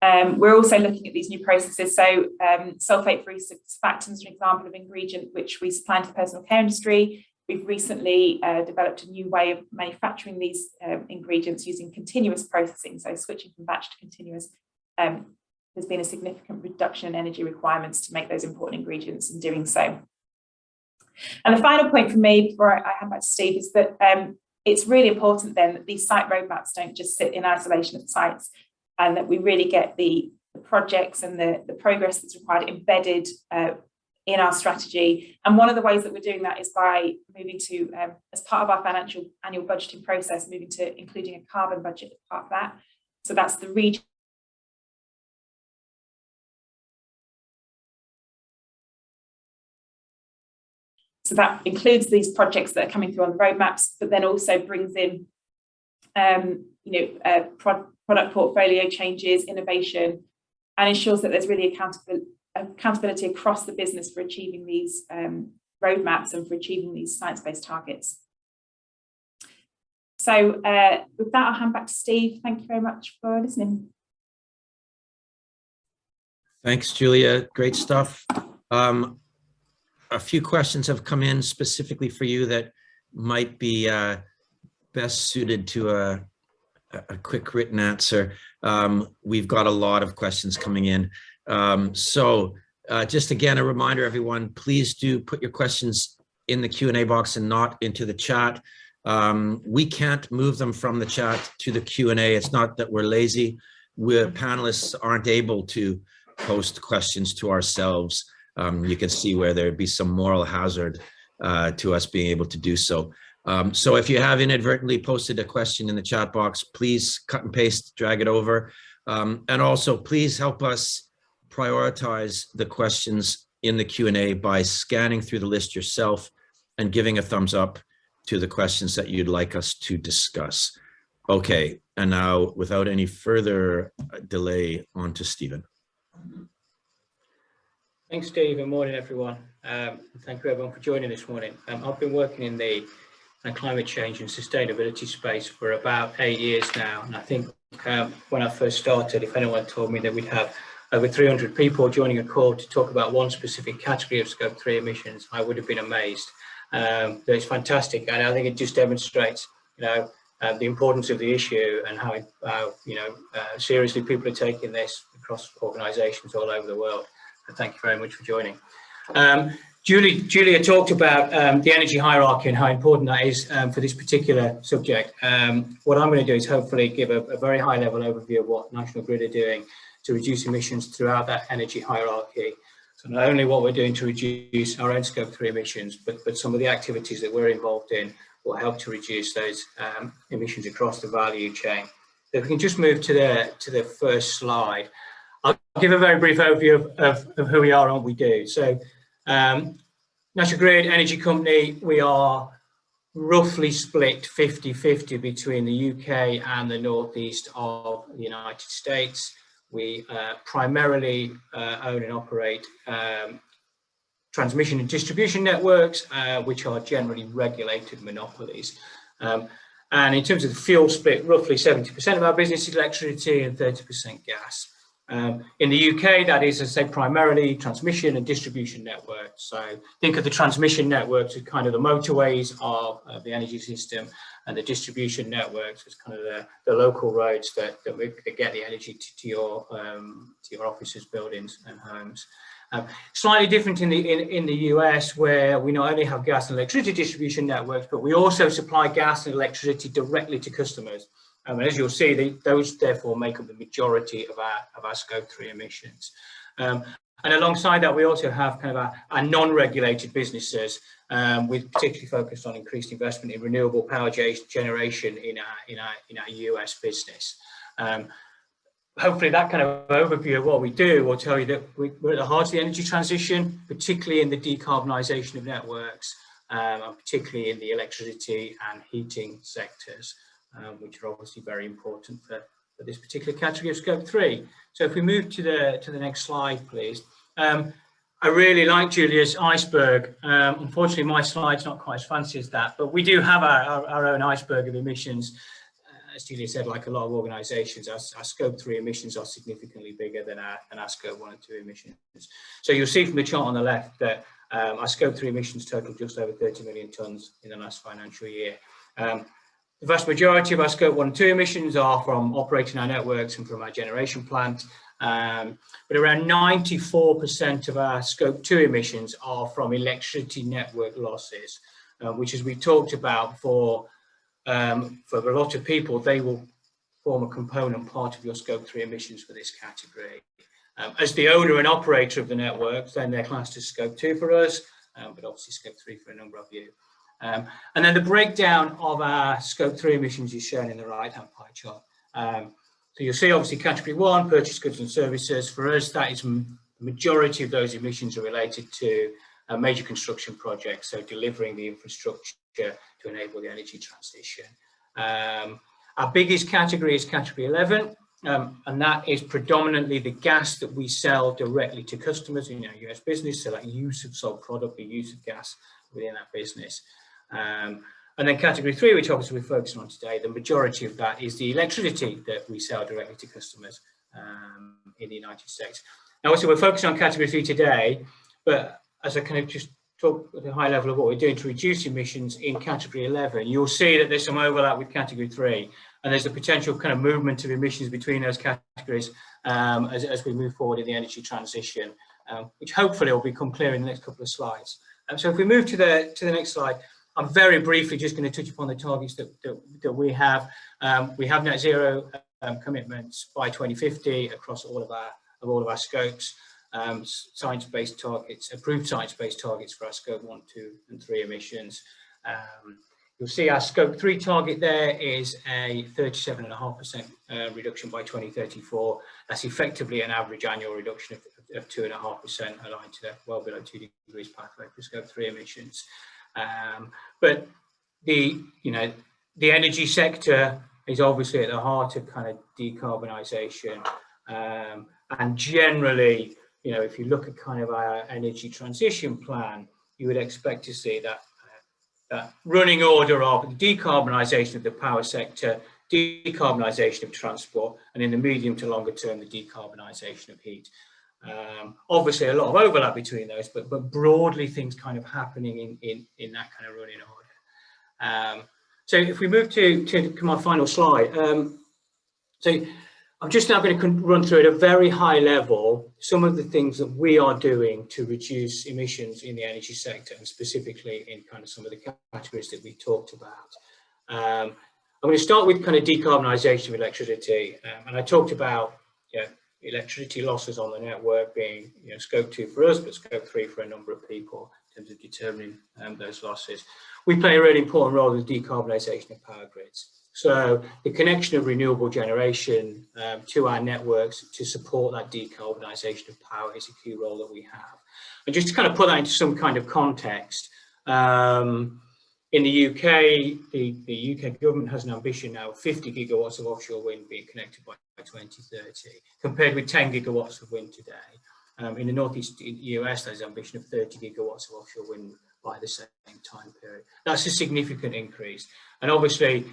We're also looking at these new processes. So sulfate-free surfactants, an example of ingredient which we supply to the personal care industry. We've recently developed a new way of manufacturing these ingredients using continuous processing, so switching from batch to continuous. There's been a significant reduction in energy requirements to make those important ingredients in doing so. And the final point for me, before I hand back to Steve, is that it's really important then that these site roadmaps don't just sit in isolation at sites, and that we really get the projects and the progress that's required embedded in our strategy. And one of the ways that we're doing that is by moving to, as part of our financial annual budgeting process, moving to including a carbon budget as part of that. So that's the region. So that includes these projects that are coming through on the roadmaps, but then also brings in, product portfolio changes, innovation, and ensures that there's really accountability across the business for achieving these roadmaps and for achieving these science-based targets. So with that, I'll hand back to Steve. Thank you very much for listening. Thanks, Julia. Great stuff. A few questions have come in specifically for you that might be best suited to a quick written answer. We've got a lot of questions coming in. So just again, a reminder, everyone, please do put your questions in the Q&A box and not into the chat. We can't move them from the chat to the Q&A. It's not that we're lazy. Panelists aren't able to post questions to ourselves. You can see where there'd be some moral hazard to us being able to do so. So if you have inadvertently posted a question in the chat box, please cut and paste, drag it over. And also please help us prioritize the questions in the Q&A by scanning through the list yourself and giving a thumbs up to the questions that you'd like us to discuss. Okay, and now without any further delay, on to Stephen. Thanks, Steve, and morning, everyone. Thank you, everyone, for joining this morning. I've been working in the climate change and sustainability space for about 8 years now, and I think when I first started, if anyone told me that we'd have over 300 people joining a call to talk about one specific category of Scope 3 emissions, I would have been amazed. It's fantastic, and I think it just demonstrates, the importance of the issue and how seriously people are taking this across organisations all over the world. So thank you very much for joining. Julia talked about the energy hierarchy and how important that is for this particular subject. What I'm going to do is hopefully give a very high level overview of what National Grid are doing to reduce emissions throughout that energy hierarchy. So not only what we're doing to reduce our own Scope 3 emissions, but some of the activities that we're involved in will help to reduce those emissions across the value chain. So if we can just move to the first slide. I'll give a very brief overview of who we are and what we do. So National Grid Energy Company, we are roughly split 50-50 between the UK and the northeast of the United States. We primarily own and operate transmission and distribution networks, which are generally regulated monopolies. And in terms of the fuel split, roughly 70% of our business is electricity and 30% gas. In the UK, that is, as I say, primarily transmission and distribution networks. So think of the transmission networks as kind of the motorways of the energy system, and the distribution networks as kind of the local roads that get the energy to your offices, buildings, and homes. Slightly different in the US, where we not only have gas and electricity distribution networks, but we also supply gas and electricity directly to customers. And as you'll see, those therefore make up the majority of our Scope 3 emissions. And alongside that, we also have kind of our non-regulated businesses, with particularly focused on increased investment in renewable power generation in our US business. Hopefully that kind of overview of what we do will tell you that we're at the heart of the energy transition, particularly in the decarbonisation of networks, and particularly in the electricity and heating sectors, which are obviously very important for this particular category of Scope 3. So if we move to the next slide, please. I really like Julia's iceberg. Unfortunately, my slide's not quite as fancy as that, but we do have our own iceberg of emissions. As Julia said, like a lot of organisations, our Scope 3 emissions are significantly bigger than our Scope 1 and 2 emissions. So you'll see from the chart on the left that our Scope 3 emissions total just over 30 million tonnes in the last financial year. The vast majority of our Scope 1 and 2 emissions are from operating our networks and from our generation plant. But around 94% of our Scope 2 emissions are from electricity network losses, which, as we talked about, for a lot of people, they will form a component part of your Scope 3 emissions for this category. As the owner and operator of the networks, then they're classed as Scope 2 for us, but obviously Scope 3 for a number of you. And then the breakdown of our Scope 3 emissions is shown in the right-hand pie chart. So you'll see obviously category 1, purchase goods and services. For us, that is the majority of those emissions are related to major construction projects, so delivering the infrastructure to enable the energy transition. Our biggest category is category 11, and that is predominantly the gas that we sell directly to customers in our US business, so that use of sold product, the use of gas within that business. And then category 3, which obviously we're focusing on today, the majority of that is the electricity that we sell directly to customers in the United States. Now, also we're focusing on category 3 today, but as I kind of just talk at a high level of what we're doing to reduce emissions in category 11, you'll see that there's some overlap with category 3, and there's a potential kind of movement of emissions between those categories as we move forward in the energy transition, which hopefully will become clear in the next couple of slides. So if we move to the next slide, I'm very briefly just going to touch upon the targets that we have. We have net zero commitments by 2050 across all of our scopes. Science-based targets, approved science-based targets for our scope 1, 2, and 3 emissions. You'll see our scope 3 target there is a 37.5% reduction by 2034. That's effectively an average annual reduction of 2.5%, aligned to that well below 2 degrees pathway for scope 3 emissions. But the energy sector is obviously at the heart of kind of decarbonisation, and generally, if you look at kind of our energy transition plan, you would expect to see that running order of the decarbonisation of the power sector, decarbonisation of transport, and in the medium to longer term, the decarbonisation of heat. Obviously, a lot of overlap between those, but broadly things kind of happening in that kind of running order. So if we move to my final slide, so I'm just now going to run through at a very high level some of the things that we are doing to reduce emissions in the energy sector, and specifically in kind of some of the categories that we talked about. I'm going to start with kind of decarbonisation of electricity, and I talked about electricity losses on the network being scope 2 for us, but scope 3 for a number of people in terms of determining those losses. We play a really important role in the decarbonisation of power grids. So the connection of renewable generation to our networks to support that decarbonisation of power is a key role that we have. And just to kind of put that into some kind of context, in the UK, the UK government has an ambition now of 50 gigawatts of offshore wind being connected by 2030, compared with 10 gigawatts of wind today. In the northeast US, there's an ambition of 30 gigawatts of offshore wind by the same time period. That's a significant increase, and obviously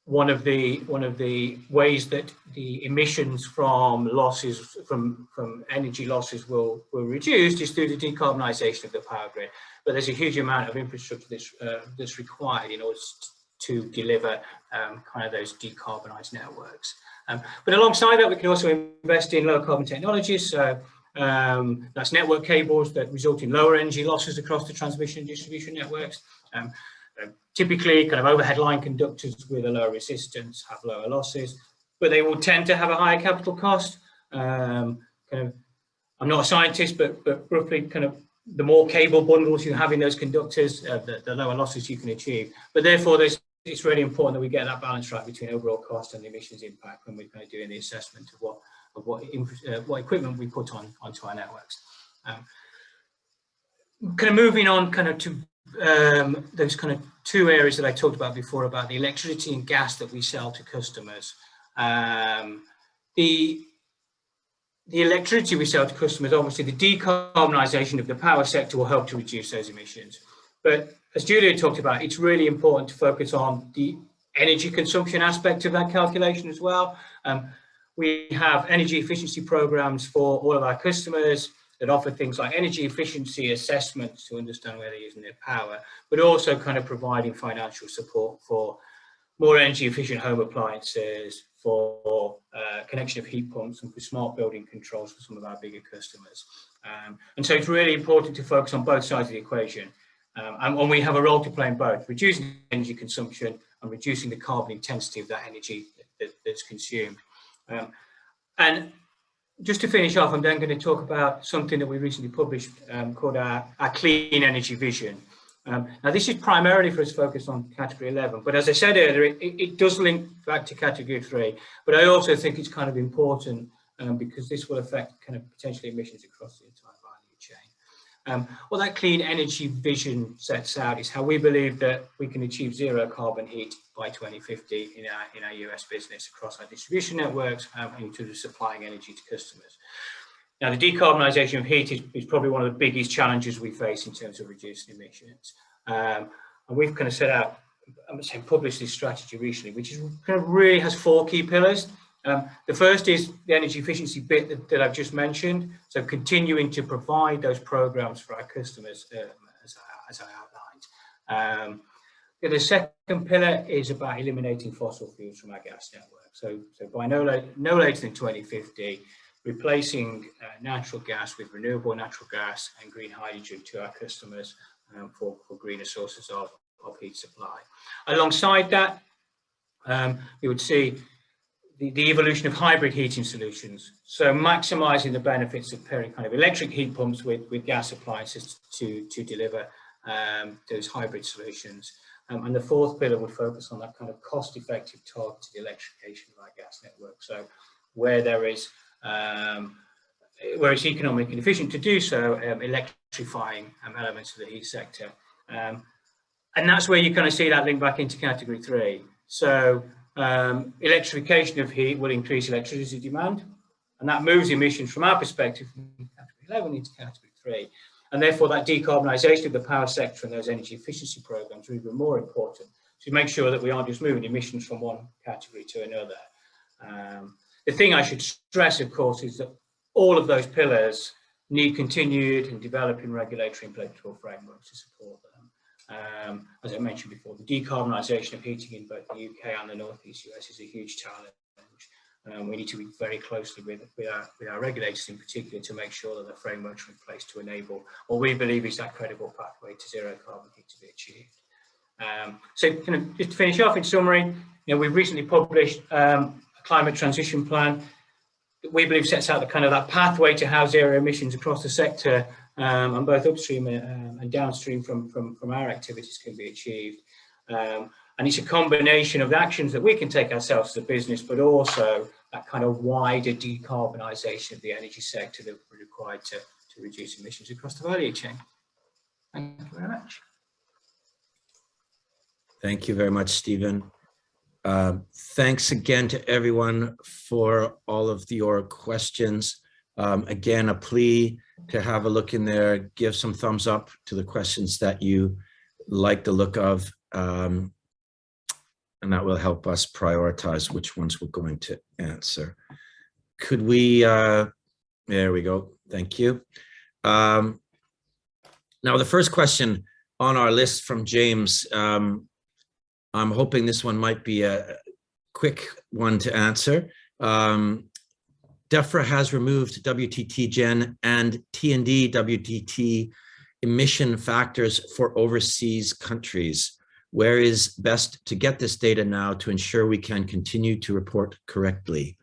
one of the ways that the emissions from losses from energy losses will reduce is through the decarbonisation of the power grid. But there's a huge amount of infrastructure that's required in order to deliver kind of those decarbonised networks. But alongside that, we can also invest in low carbon technologies. So that's network cables that result in lower energy losses across the transmission and distribution networks. Typically, kind of overhead line conductors with a lower resistance have lower losses, but they will tend to have a higher capital cost. I'm not a scientist, but roughly kind of the more cable bundles you have in those conductors, the lower losses you can achieve. But therefore, it's really important that we get that balance right between overall cost and the emissions impact when we're kind of doing the assessment of what equipment we put onto our networks. Kind of moving on kind of to those kind of two areas that I talked about before about the electricity and gas that we sell to customers. The electricity we sell to customers, obviously the decarbonisation of the power sector will help to reduce those emissions. But as Julia talked about, it's really important to focus on the energy consumption aspect of that calculation as well. We have energy efficiency programs for all of our customers that offer things like energy efficiency assessments to understand where they're using their power, but also kind of providing financial support for more energy efficient home appliances, for connection of heat pumps, and for smart building controls for some of our bigger customers. And so it's really important to focus on both sides of the equation. And we have a role to play in both, reducing energy consumption and reducing the carbon intensity of that energy that's consumed. And just to finish off, I'm then going to talk about something that we recently published called our Clean Energy Vision. Now, this is primarily for us focused on category 11, but as I said earlier, it does link back to category 3, but I also think it's kind of important because this will affect kind of potentially emissions across the entire value chain. What that Clean Energy Vision sets out is how we believe that we can achieve zero carbon heat by 2050 in our US business across our distribution networks in terms of supplying energy to customers. Now, the decarbonisation of heat is probably one of the biggest challenges we face in terms of reducing emissions. And we've kind of set out, I'm saying published this strategy recently, which is kind of really has 4 key pillars. The first is the energy efficiency bit that I've just mentioned. So continuing to provide those programs for our customers as I outlined. The second pillar is about eliminating fossil fuels from our gas network. So by no later than 2050, replacing natural gas with renewable natural gas and green hydrogen to our customers for greener sources of heat supply. Alongside that, we would see the evolution of hybrid heating solutions. So maximising the benefits of pairing kind of electric heat pumps with gas appliances to deliver those hybrid solutions. And the fourth pillar would focus on that kind of cost-effective targeted electrification of our gas network. So where there is, where it's economic and efficient to do so, electrifying elements of the heat sector. And that's where you kind of see that link back into category 3. So electrification of heat will increase electricity demand, and that moves emissions from our perspective from category 11 into category 3. And therefore that decarbonisation of the power sector and those energy efficiency programs are even more important to make sure that we aren't just moving emissions from one category to another. The thing I should stress, of course, is that all of those pillars need continued and developing regulatory and political frameworks to support them. As I mentioned before, the decarbonisation of heating in both the UK and the North East US is a huge challenge. We need to be very closely with our regulators in particular to make sure that the frameworks are in place to enable what we believe is that credible pathway to zero carbon heat to be achieved. So kind of just to finish off in summary, we've recently published a climate transition plan that we believe sets out the kind of that pathway to how zero emissions across the sector and both upstream and downstream from our activities can be achieved. And it's a combination of the actions that we can take ourselves as a business, but also that kind of wider decarbonisation of the energy sector that we're required to reduce emissions across the value chain. Thank you very much. Thank you very much, Stephen. Thanks again to everyone for all of your questions. Again, a plea to have a look in there, give some thumbs up to the questions that you like the look of. And that will help us prioritize which ones we're going to answer. Could we, there we go, thank you. Now the first question on our list from James, I'm hoping this one might be a quick one to answer. DEFRA has removed WTT Gen and T&D WTT emission factors for overseas countries. Where is best to get this data now to ensure we can continue to report correctly?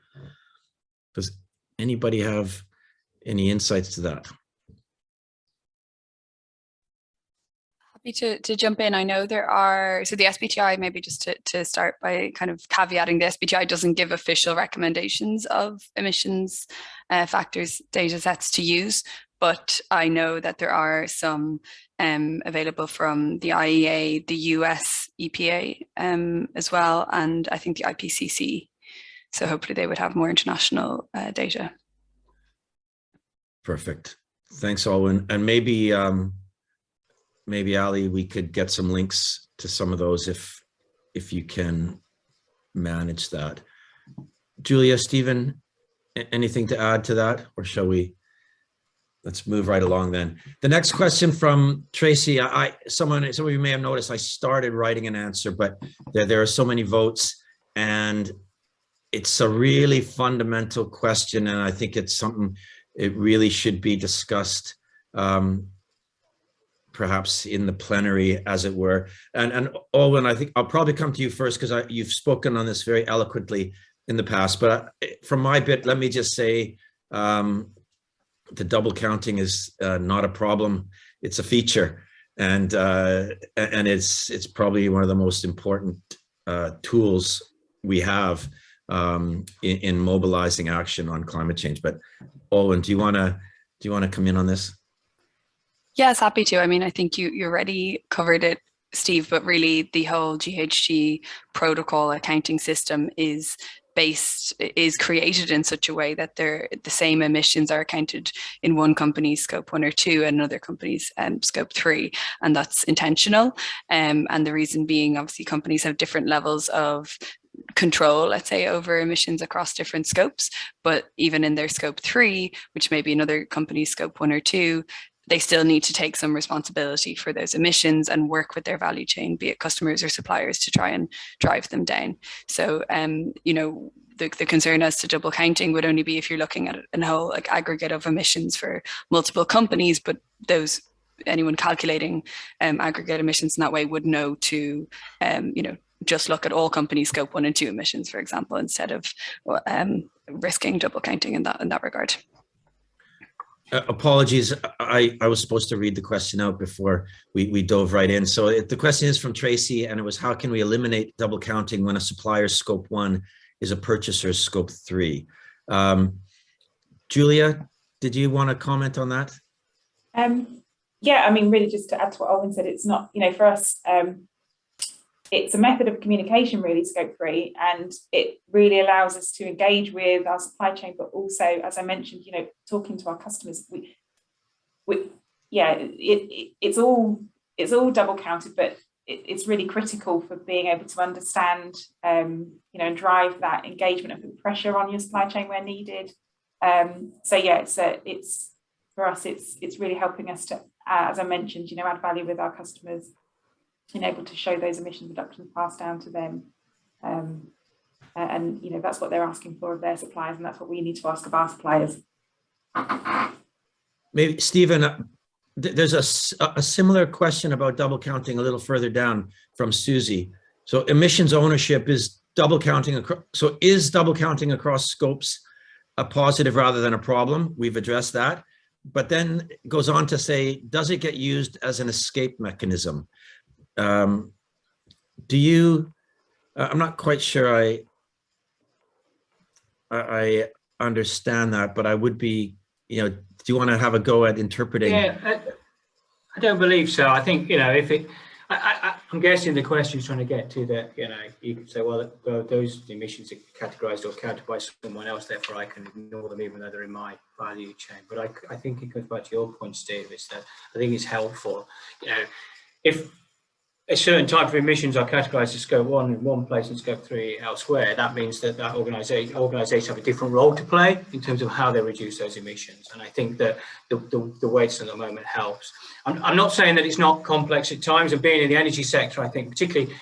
Does anybody have any insights to that? Happy to jump in. I know there are, so the SBTi, maybe just to start by kind of caveating, the SBTi doesn't give official recommendations of emissions factors data sets to use, but I know that there are some available from the IEA, the US EPA as well, and I think the IPCC. So hopefully they would have more international data. Perfect. Thanks, Olwen. And maybe, maybe Ali, we could get some links to some of those if you can manage that. Julia, Stephen, anything to add to that, or shall we? Let's move right along then. The next question from Tracy. Some of you may have noticed I started writing an answer, but there are so many votes, and it's a really fundamental question, and I think it's something it really should be discussed, perhaps in the plenary, as it were. And Olwen, I think I'll probably come to you first because you've spoken on this very eloquently in the past. But from my bit, let me just say, the double counting is not a problem; it's a feature, and it's probably one of the most important tools we have in mobilizing action on climate change. But Olwen, do you want to come in on this? Yes, happy to. I mean, I think you already covered it, Steve, but really the whole GHG protocol accounting system is created in such a way that the same emissions are accounted in one company's scope 1 or 2 and another company's scope 3, and that's intentional. And the reason being, obviously, companies have different levels of control, let's say, over emissions across different scopes, but even in their scope 3, which may be another company's scope 1 or 2, they still need to take some responsibility for those emissions and work with their value chain, be it customers or suppliers, to try and drive them down. So, the concern as to double counting would only be if you're looking at a whole like aggregate of emissions for multiple companies, but anyone calculating aggregate emissions in that way would know to just look at all companies' scope 1 and 2 emissions, for example, instead of risking double counting in that regard. Apologies, I was supposed to read the question out before we dove right in. So the question is from Tracy, and it was, how can we eliminate double counting when a supplier's scope 1 is a purchaser's scope 3? Julia, did you want to comment on that? Yeah, I mean, really just to add to what Olwen said, it's not, for us, it's a method of communication, really, scope 3, and it really allows us to engage with our supply chain, but also, as I mentioned, talking to our customers. It's all double counted, but it's really critical for being able to understand, and drive that engagement and put pressure on your supply chain where needed. It's for us, it's really helping us to, as I mentioned, add value with our customers, and able to show those emission reductions passed down to them. And that's what they're asking for of their suppliers, and that's what we need to ask of our suppliers. Maybe, Stephen, there's a similar question about double counting a little further down from Susie. So emissions ownership is double counting. So is double counting across scopes a positive rather than a problem? We've addressed that. But then it goes on to say, does it get used as an escape mechanism? I'm not quite sure I understand that, but I would be, do you want to have a go at interpreting? Yeah, I don't believe so. I think, I'm guessing the question is trying to get to that, you could say, well, those emissions are categorized or counted by someone else, therefore I can ignore them even though they're in my value chain. But I think it goes back to your point, Steve, is that I think it's helpful, if a certain type of emissions are categorized as scope 1 in one place and scope 3 elsewhere, that means that organizations have a different role to play in terms of how they reduce those emissions. And I think that the way it's done at the moment helps. I'm not saying that it's not complex at times, and being in the energy sector, I think particularly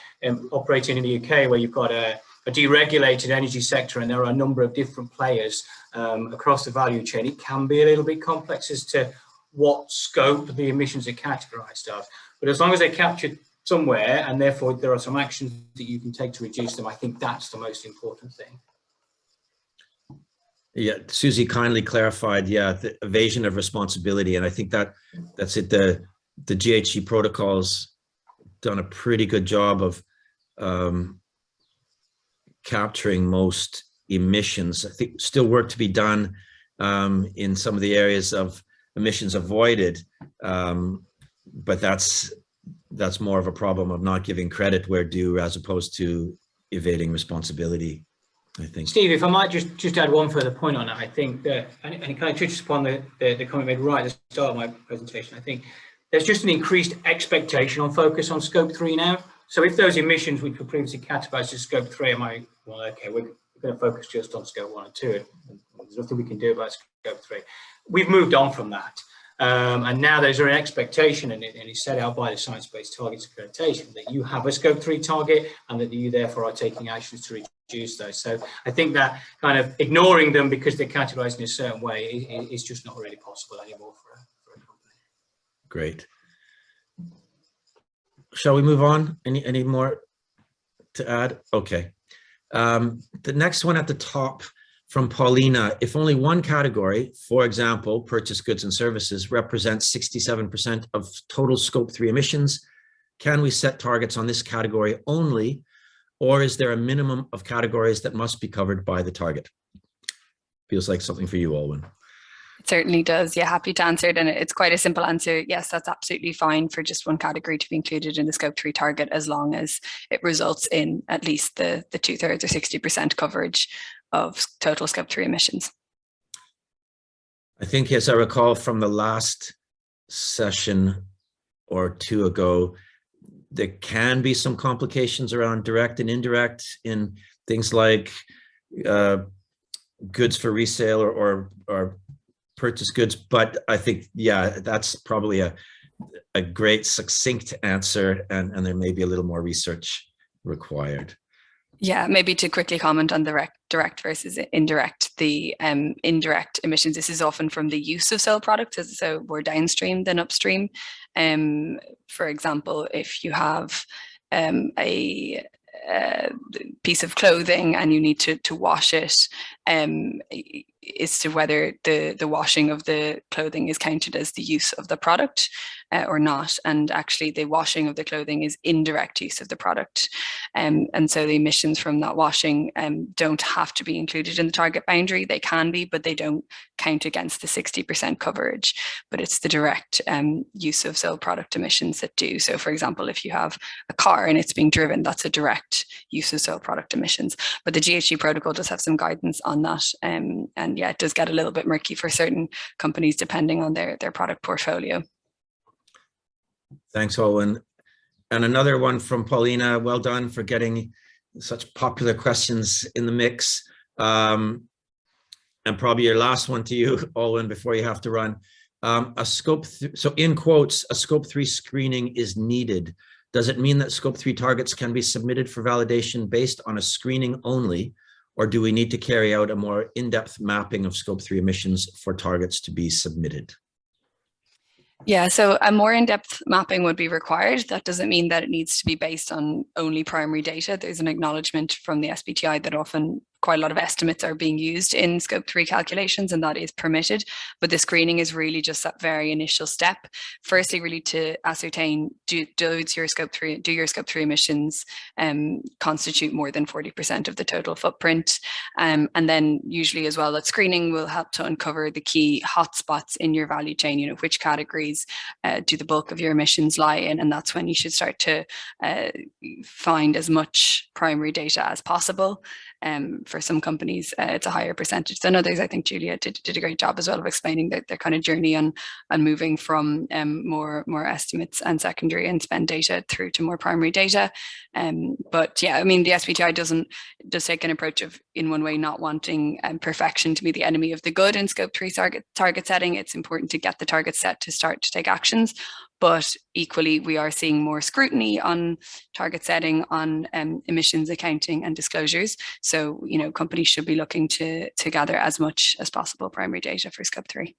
operating in the UK, where you've got a deregulated energy sector and there are a number of different players across the value chain, it can be a little bit complex as to what scope the emissions are categorized as. But as long as they're captured somewhere, and therefore there are some actions that you can take to reduce them, I think that's the most important thing. Yeah, Susie kindly clarified, the evasion of responsibility, and I think that's it. The GHG protocol's done a pretty good job of capturing most emissions. I think still work to be done in some of the areas of emissions avoided, but that's more of a problem of not giving credit where due as opposed to evading responsibility, I think. Steve, if I might just add one further point on that, I think that, and it kind of touches upon the comment made right at the start of my presentation, I think there's just an increased expectation on focus on scope 3 now. So if those emissions which were previously categorized as scope 3, we're going to focus just on scope 1 and 2, and there's nothing we can do about scope 3. We've moved on from that. And now there's an expectation, and it's set out by the Science-Based Targets Accreditation, that you have a scope 3 target and that you therefore are taking actions to reduce those. So I think that kind of ignoring them because they're categorized in a certain way is just not really possible anymore for a company. Great. Shall we move on? Any more to add? Okay. The next one at the top from Paulina: if only one category, for example, purchased goods and services, represents 67% of total scope 3 emissions, can we set targets on this category only, or is there a minimum of categories that must be covered by the target? Feels like something for you, Olwen. It certainly does. Yeah, happy to answer it. And it's quite a simple answer. Yes, that's absolutely fine for just one category to be included in the scope 3 target, as long as it results in at least the 2/3 or 60% coverage of total scope 3 emissions. I think, as I recall from the last session or two ago, there can be some complications around direct and indirect in things like goods for resale or purchased goods. But I think, that's probably a great succinct answer, and there may be a little more research required. Yeah, maybe to quickly comment on the direct versus indirect. The indirect emissions, this is often from the use of soil products, so more downstream than upstream. For example, if you have a piece of clothing and you need to wash it, as to whether the washing of the clothing is counted as the use of the product or not. And actually the washing of the clothing is indirect use of the product. And so the emissions from that washing don't have to be included in the target boundary. They can be, but they don't count against the 60% coverage. But it's the direct use of soil product emissions that do. So for example, if you have a car and it's being driven, that's a direct use of soil product emissions. But the GHG protocol does have some guidance on that. And yeah, it does get a little bit murky for certain companies depending on their product portfolio. Thanks, Olwen. And another one from Paulina. Well done for getting such popular questions in the mix. And probably your last one to you, Olwen, before you have to run. So in quotes, a scope 3 screening is needed. Does it mean that scope 3 targets can be submitted for validation based on a screening only, or do we need to carry out a more in-depth mapping of scope 3 emissions for targets to be submitted? Yeah, so a more in-depth mapping would be required. That doesn't mean that it needs to be based on only primary data. There's an acknowledgement from the SBTi that often quite a lot of estimates are being used in scope 3 calculations, and that is permitted. But the screening is really just that very initial step. Firstly, really to ascertain, do your scope 3 emissions constitute more than 40% of the total footprint? And then usually as well, that screening will help to uncover the key hotspots in your value chain, which categories do the bulk of your emissions lie in, and that's when you should start to find as much primary data as possible. For some companies, it's a higher percentage than others. I think Julia did a great job as well of explaining their kind of journey on moving from more estimates and secondary and spend data through to more primary data. But yeah, I mean, the SBTi does take an approach of, in one way, not wanting perfection to be the enemy of the good in scope 3 target setting. It's important to get the target set to start to take actions. But equally, we are seeing more scrutiny on target setting, on emissions accounting and disclosures. So, companies should be looking to gather as much as possible primary data for scope 3.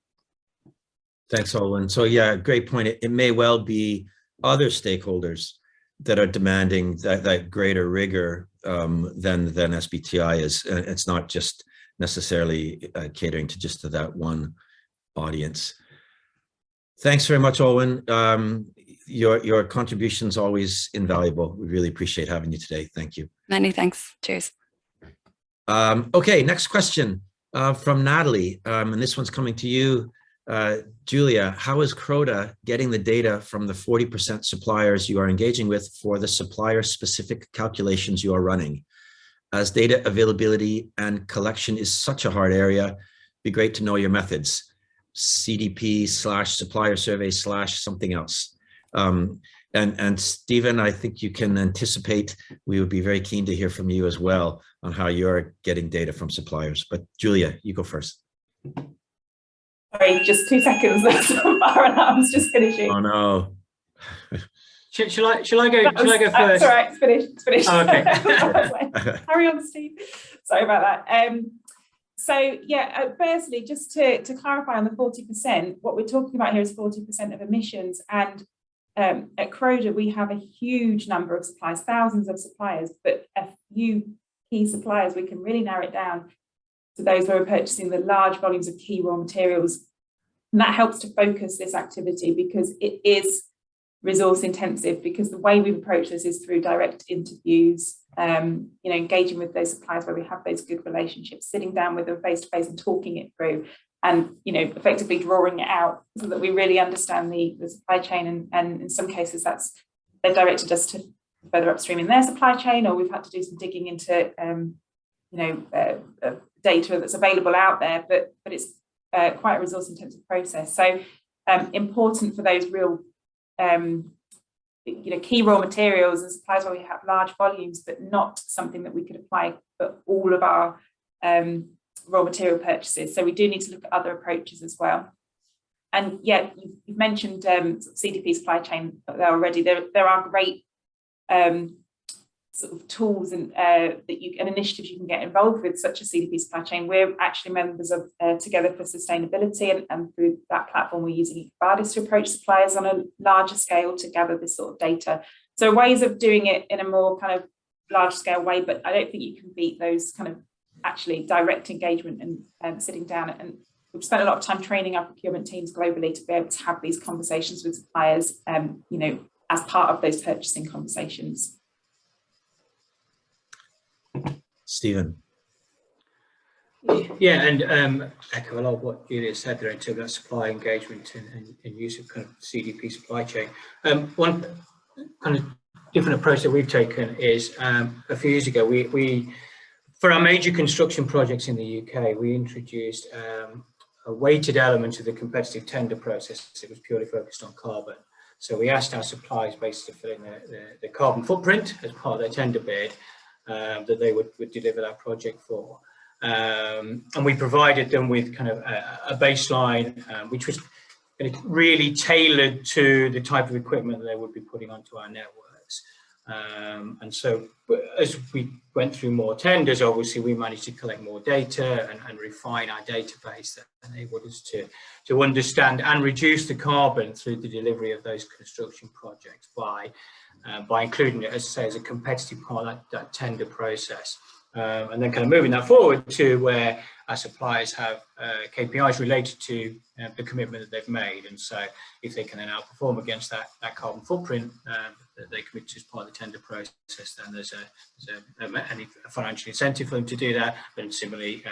Thanks, Olwen. So yeah, great point. It may well be other stakeholders that are demanding that greater rigor than SBTi is. It's not just necessarily catering to just to that one audience. Thanks very much, Olwen. Your contribution's always invaluable. We really appreciate having you today. Thank you. Many thanks. Cheers. Okay, next question from Natalie. And this one's coming to you, Julia. How is Croda getting the data from the 40% suppliers you are engaging with for the supplier-specific calculations you are running? As data availability and collection is such a hard area, it'd be great to know your methods. CDP/supplier survey/something else. And Stephen, I think you can anticipate we would be very keen to hear from you as well on how you're getting data from suppliers. But Julia, you go first. Sorry, just 2 seconds. Our alarm's just finishing. Oh no. Shall I go first? It's all right, it's finished. Oh, okay. Carry on, Steve. Sorry about that. So yeah, firstly, just to clarify on the 40%, what we're talking about here is 40% of emissions. And at Croda, we have a huge number of suppliers, thousands of suppliers, but a few key suppliers. We can really narrow it down to those who are purchasing the large volumes of key raw materials. And that helps to focus this activity because it is resource intensive, because the way we've approached this is through direct interviews, engaging with those suppliers where we have those good relationships, sitting down with them face to face and talking it through, and effectively drawing it out so that we really understand the supply chain. And in some cases they've directed us to further upstream in their supply chain, or we've had to do some digging into data that's available out there, but it's quite a resource intensive process. So important for those real key raw materials and supplies where we have large volumes, but not something that we could apply for all of our raw material purchases. So we do need to look at other approaches as well. And yeah, you've mentioned CDP supply chain there already. There are great sort of tools and and initiatives you can get involved with, such as CDP supply chain. We're actually members of Together for Sustainability, and through that platform, we're using EcoVadis to approach suppliers on a larger scale to gather this sort of data. So ways of doing it in a more kind of large scale way, but I don't think you can beat those kind of actually direct engagement and sitting down. And we've spent a lot of time training our procurement teams globally to be able to have these conversations with suppliers, you know, as part of those purchasing conversations. Stephen. Yeah, and echo a lot of what Julia said there in terms of that supply engagement and use of kind of CDP supply chain. One kind of different approach that we've taken is a few years ago, we for our major construction projects in the UK, we introduced a weighted element of the competitive tender process that was purely focused on carbon. So we asked our suppliers basically to fill in the carbon footprint as part of their tender bid that they would deliver that project for. And we provided them with kind of a baseline, which was really tailored to the type of equipment that they would be putting onto our networks. And so as we went through more tenders, obviously we managed to collect more data and refine our database that enabled us to understand and reduce the carbon through the delivery of those construction projects by including it, as I say, as a competitive part of that tender process. And then kind of moving that forward to where our suppliers have KPIs related to the commitment that they've made. And so if they can then outperform against that carbon footprint that they commit to as part of the tender process, then there's a financial incentive for them to do that. And similarly,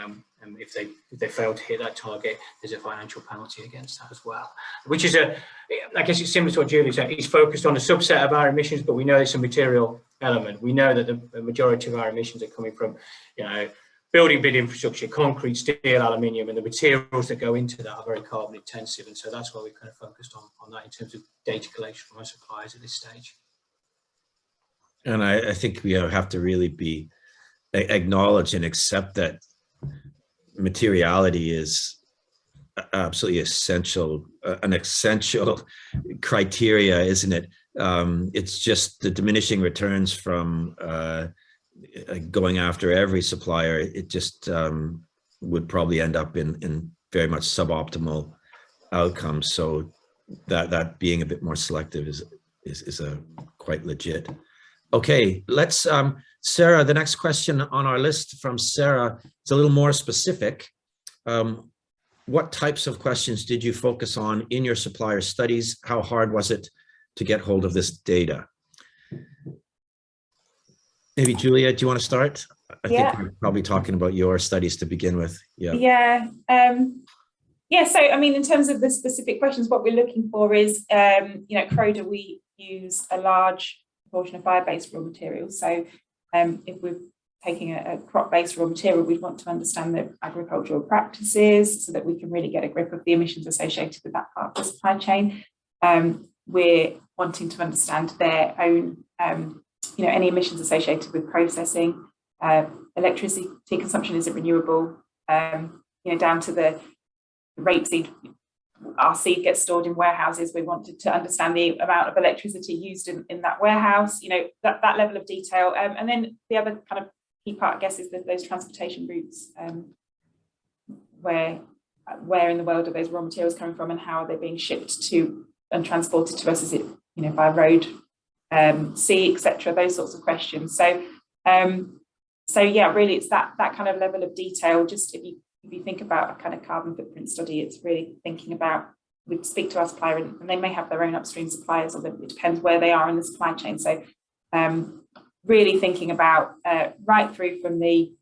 if they fail to hit that target, there's a financial penalty against that as well, which is I guess it's similar to what Julie said. It's focused on a subset of our emissions, but we know it's a material element. We know that the majority of our emissions are coming from, you know, building big infrastructure, concrete, steel, aluminium, and the materials that go into that are very carbon intensive. And so that's why we kind of focused on that in terms of data collection from our suppliers at this stage. And I think we have to really acknowledge and accept that materiality is absolutely essential, an essential criteria, isn't it? It's just the diminishing returns from going after every supplier. It just would probably end up in very much suboptimal outcomes. So that being a bit more selective is a quite legit. Okay, let's Sarah, the next question on our list from Sarah is a little more specific. What types of questions did you focus on in your supplier studies? How hard was it to get hold of this data? Maybe Julia, do you want to start? I think we're probably talking about your studies to begin with. Yeah. So I mean, in terms of the specific questions, what we're looking for is, you know, Croda, we use a large proportion of bio-based raw materials. So if we're taking a crop-based raw material, we want to understand the agricultural practices so that we can really get a grip of the emissions associated with that part of the supply chain. We're wanting to understand their own, you know, any emissions associated with processing. Electricity consumption isn't renewable, you know, down to the rapeseed. Our seed gets stored in warehouses. We wanted to understand the amount of electricity used in that warehouse, you know, that level of detail. And then the other kind of key part, I guess, is those transportation routes, where in the world are those raw materials coming from, and how are they being shipped to and transported to us? Is it, you know, by road, sea, etc.? Those sorts of questions. So yeah, really, it's that kind of level of detail. Just if you think about a kind of carbon footprint study, it's really thinking about, we'd speak to our supplier and they may have their own upstream suppliers, or it depends where they are in the supply chain. So really thinking about right through from the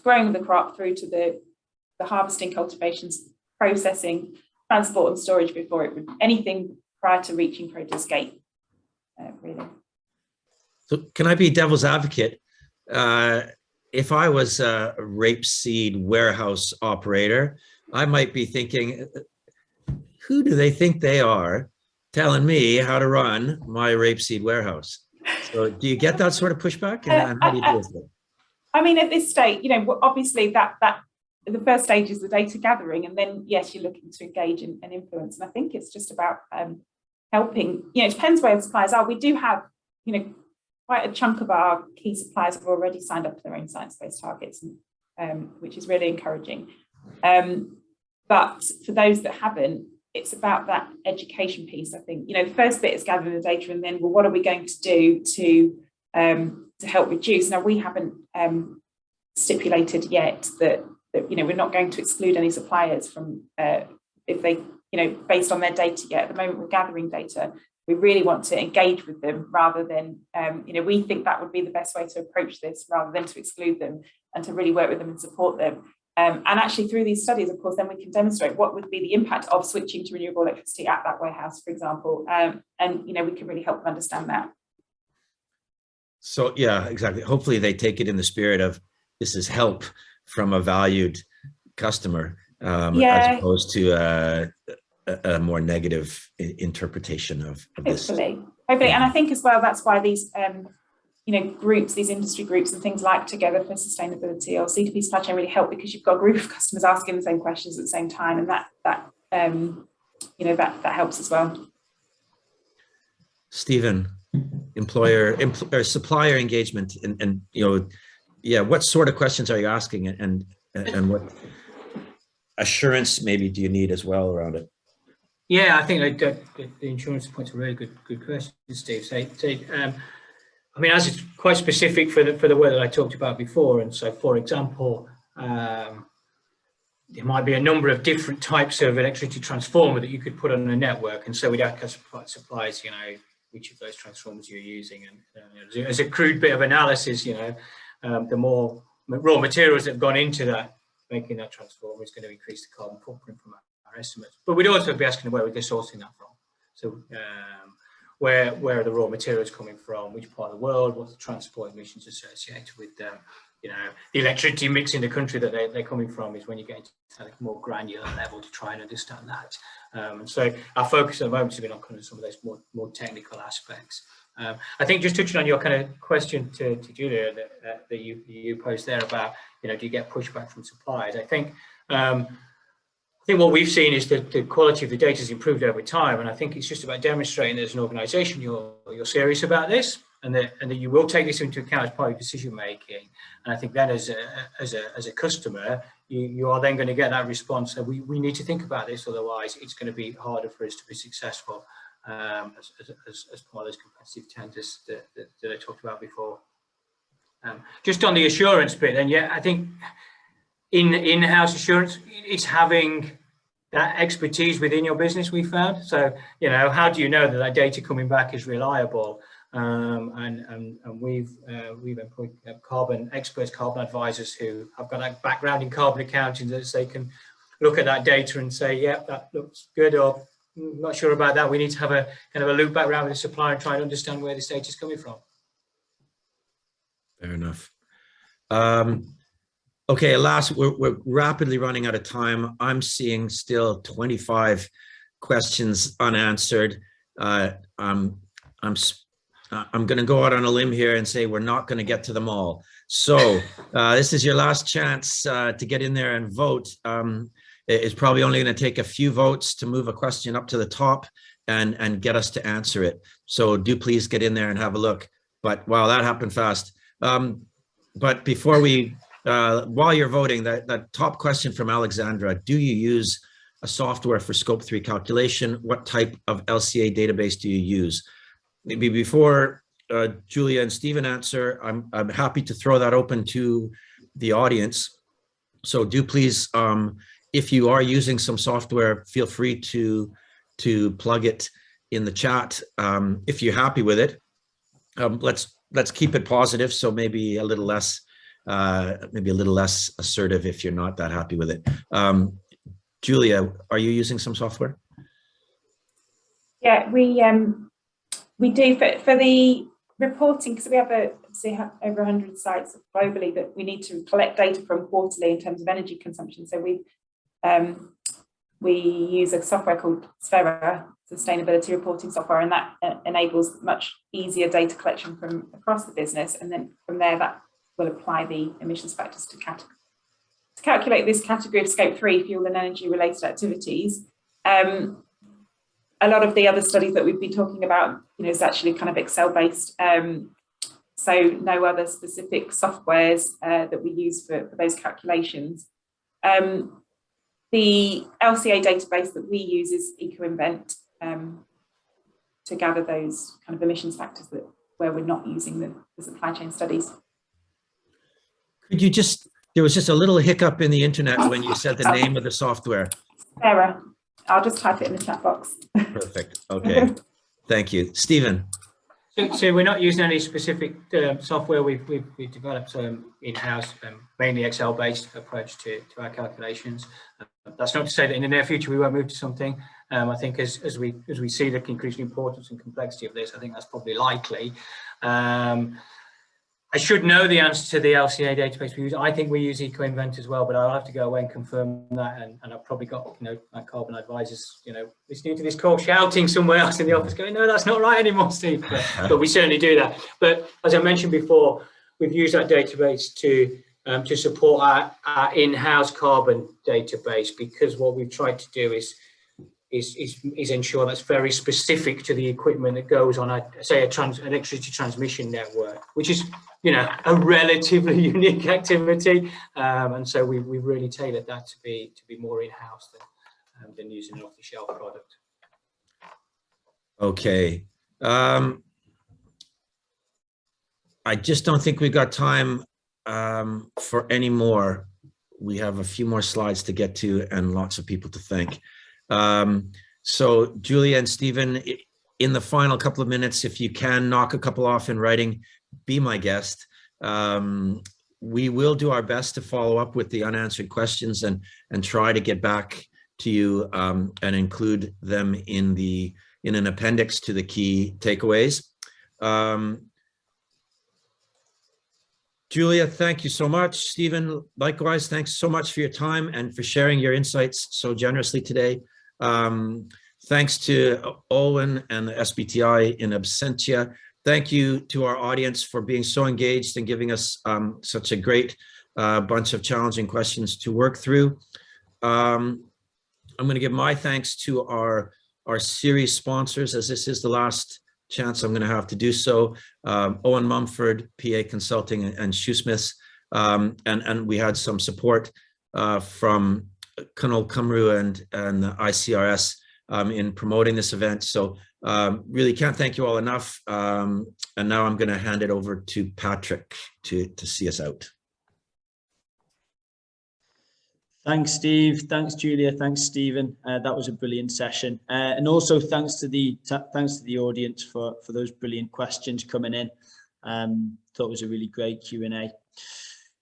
growing of the crop through to the harvesting, cultivations, processing, transport and storage before it would anything prior to reaching Croda's gate, really. So can I be devil's advocate? If I was a rapeseed warehouse operator, I might be thinking, who do they think they are telling me how to run my rapeseed warehouse? So do you get that sort of pushback? And how do you deal with it? I mean, at this stage, you know, obviously that the first stage is the data gathering, and then yes, you're looking to engage and influence. And I think it's just about helping. You know, it depends where the suppliers are. We do have, you know, quite a chunk of our key suppliers have already signed up to their own science-based targets, which is really encouraging. But for those that haven't, it's about that education piece. I think, you know, the first bit is gathering the data, and then, well, what are we going to do to help reduce? Now, we haven't stipulated yet that you know, we're not going to exclude any suppliers from if they, you know, based on their data yet. At the moment, we're gathering data. We really want to engage with them rather than, you know, we think that would be the best way to approach this, rather than to exclude them, and to really work with them and support them. And actually, through these studies, of course, then we can demonstrate what would be the impact of switching to renewable electricity at that warehouse, for example. And, you know, we can really help them understand that. So, yeah, exactly. Hopefully they take it in the spirit of this is help from a valued customer, as opposed to a more negative interpretation of this. Hopefully. And I think as well, that's why these you know, groups, these industry groups and things like Together for Sustainability or C2P Supply Chain really help, because you've got a group of customers asking the same questions at the same time, and that you know, that helps as well. Stephen, supplier engagement, and you know, yeah, what sort of questions are you asking, and what assurance maybe do you need as well around it? Yeah, I think the insurance point's a really good question, Steve. I mean, as it's quite specific for the work that I talked about before, and so, for example, there might be a number of different types of electricity transformer that you could put on a network, and so we'd ask suppliers, you know, which of those transformers you're using, and as a crude bit of analysis, you know, the more raw materials that have gone into that, making that transformer, is going to increase the carbon footprint from our estimates. But we'd also be asking where we're sourcing that from. So where are the raw materials coming from, which part of the world, what's the transport emissions associated with you know, the electricity mix in the country that they're coming from, is when you get into a more granular level to try and understand that. And so our focus at the moment has been on kind of some of those more technical aspects. I think just touching on your kind of question to Julia that you posed there about, you know, do you get pushback from suppliers? I think what we've seen is that the quality of the data has improved over time, and I think it's just about demonstrating that as an organisation you're serious about this, and that you will take this into account as part of your decision making. And I think then as a customer, you are then going to get that response that we need to think about this, otherwise it's going to be harder for us to be successful as part of those competitive tenders that I talked about before. Just on the assurance bit, then, yeah, I think in-house assurance, it's having that expertise within your business, we found. So, you know, how do you know that that data coming back is reliable? And we've employed carbon experts, carbon advisors who have got that background in carbon accounting, that they can look at that data and say, yeah, that looks good, or not sure about that. We need to have a kind of a loop back around with the supplier and try and understand where this data is coming from. Fair enough. Okay, we're rapidly running out of time. I'm seeing still 25 questions unanswered. I'm going to go out on a limb here and say we're not going to get to them all. So this is your last chance to get in there and vote. It's probably only going to take a few votes to move a question up to the top and get us to answer it. So do please get in there and have a look. But wow, that happened fast. But before we, while you're voting, that top question from Alexandra: do you use a software for Scope 3 calculation? What type of LCA database do you use? Maybe before Julia and Stephen answer, I'm happy to throw that open to the audience. So do please, if you are using some software, feel free to plug it in the chat. If you're happy with it, let's keep it positive. So maybe a little less assertive if you're not that happy with it. Julia, are you using some software? Yeah, we do for the reporting, because we have over 100 sites globally that we need to collect data from quarterly in terms of energy consumption. So we use a software called Spera, sustainability reporting software, and that enables much easier data collection from across the business. And then from there, that will apply the emissions factors to calculate this category of Scope 3 fuel and energy related activities. A lot of the other studies that we've been talking about, you know, is actually kind of Excel based. So no other specific softwares that we use for those calculations. The LCA database that we use is EcoInvent to gather those kind of emissions factors where we're not using the supply chain studies. Could you just, there was just a little hiccup in the internet when you said the name of the software. Sarah, I'll just type it in the chat box. Perfect. Okay. Thank you. Stephen. So we're not using any specific software. We've developed in-house, mainly Excel-based approach to our calculations. That's not to say that in the near future we won't move to something. I think as we see the increasing importance and complexity of this, I think that's probably likely. I should know the answer to the LCA database we use. I think we use EcoInvent as well, but I'll have to go away and confirm that. And I've probably got, my carbon advisors, listening to this call, shouting somewhere else in the office, going, "No, that's not right anymore, Steve." But we certainly do that. But as I mentioned before, we've used that database to support our in-house carbon database, because what we've tried to do is ensure that's very specific to the equipment that goes on, an electricity transmission network, which is, a relatively unique activity, and so we've really tailored that to be more in-house than using an off-the-shelf product. Okay. I just don't think we've got time for any more. We have a few more slides to get to and lots of people to thank. So Julia and Stephen, in the final couple of minutes, if you can knock a couple off in writing, be my guest. We will do our best to follow up with the unanswered questions and try to get back to you and include them in an appendix to the key takeaways. Julia, thank you so much. Stephen, likewise, thanks so much for your time and for sharing your insights so generously today. Thanks to Olwen and the SBTi in absentia. Thank you to our audience for being so engaged and giving us such a great bunch of challenging questions to work through. I'm going to give my thanks to our series sponsors, as this is the last chance I'm going to have to do so. Owen Mumford, PA Consulting, and Shoesmiths, and we had some support from Cynal Cymru and the ICRS in promoting this event. So really can't thank you all enough. And now I'm going to hand it over to Patrick to see us out. Thanks, Steve. Thanks, Julia. Thanks, Stephen. That was a brilliant session. And also thanks to the audience for those brilliant questions coming in. Thought it was a really great Q&A.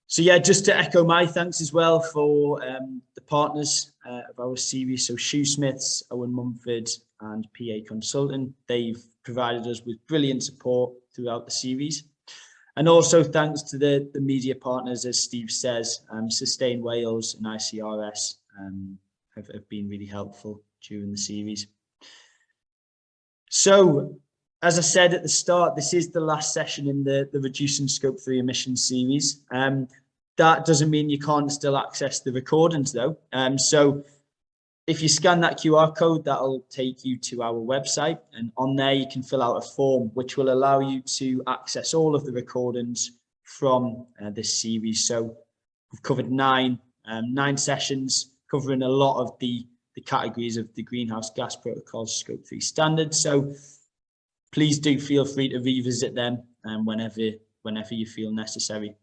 So yeah, just to echo my thanks as well for the partners of our series. So Shoesmiths, Owen Mumford and PA Consulting. They've provided us with brilliant support throughout the series. And also thanks to the media partners, as Steve says, Sustain Wales and ICRS have been really helpful during the series. So, as I said at the start, this is the last session in the Reducing Scope 3 Emissions series. That doesn't mean you can't still access the recordings though. So if you scan that QR code, that'll take you to our website, and on there you can fill out a form which will allow you to access all of the recordings from this series. So we've covered nine sessions covering a lot of the categories of the Greenhouse Gas Protocol Scope 3 standards. So please do feel free to revisit them whenever you feel necessary.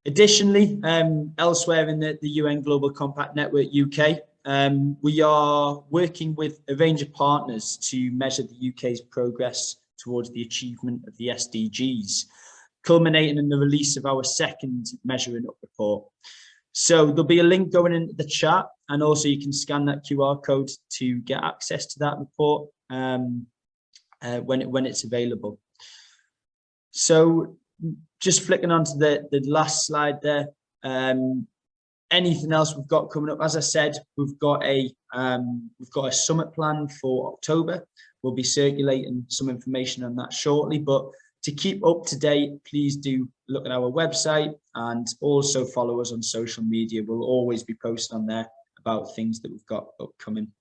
Additionally, elsewhere in the UN Global Compact Network UK, we are working with a range of partners to measure the UK's progress towards the achievement of the SDGs, culminating in the release of our second Measuring Up report. So there'll be a link going into the chat, and also you can scan that QR code to get access to that report when it's available. So just flicking onto the last slide there. Anything else we've got coming up? As I said, we've got a summit plan for October. We'll be circulating some information on that shortly, but to keep up to date, please do look at our website and also follow us on social media. We'll always be posting on there about things that we've got upcoming.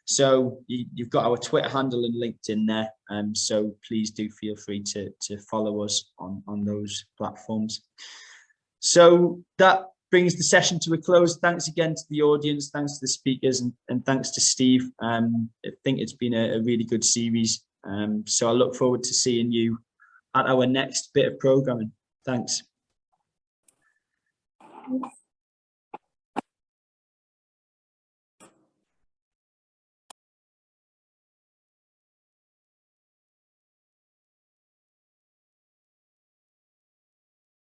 So you've got our Twitter handle and LinkedIn there. So please do feel free to follow us on those platforms. So that brings the session to a close. Thanks again to the audience, thanks to the speakers, and thanks to Steve. I think it's been a really good series. So I look forward to seeing you at our next bit of programming. Thanks.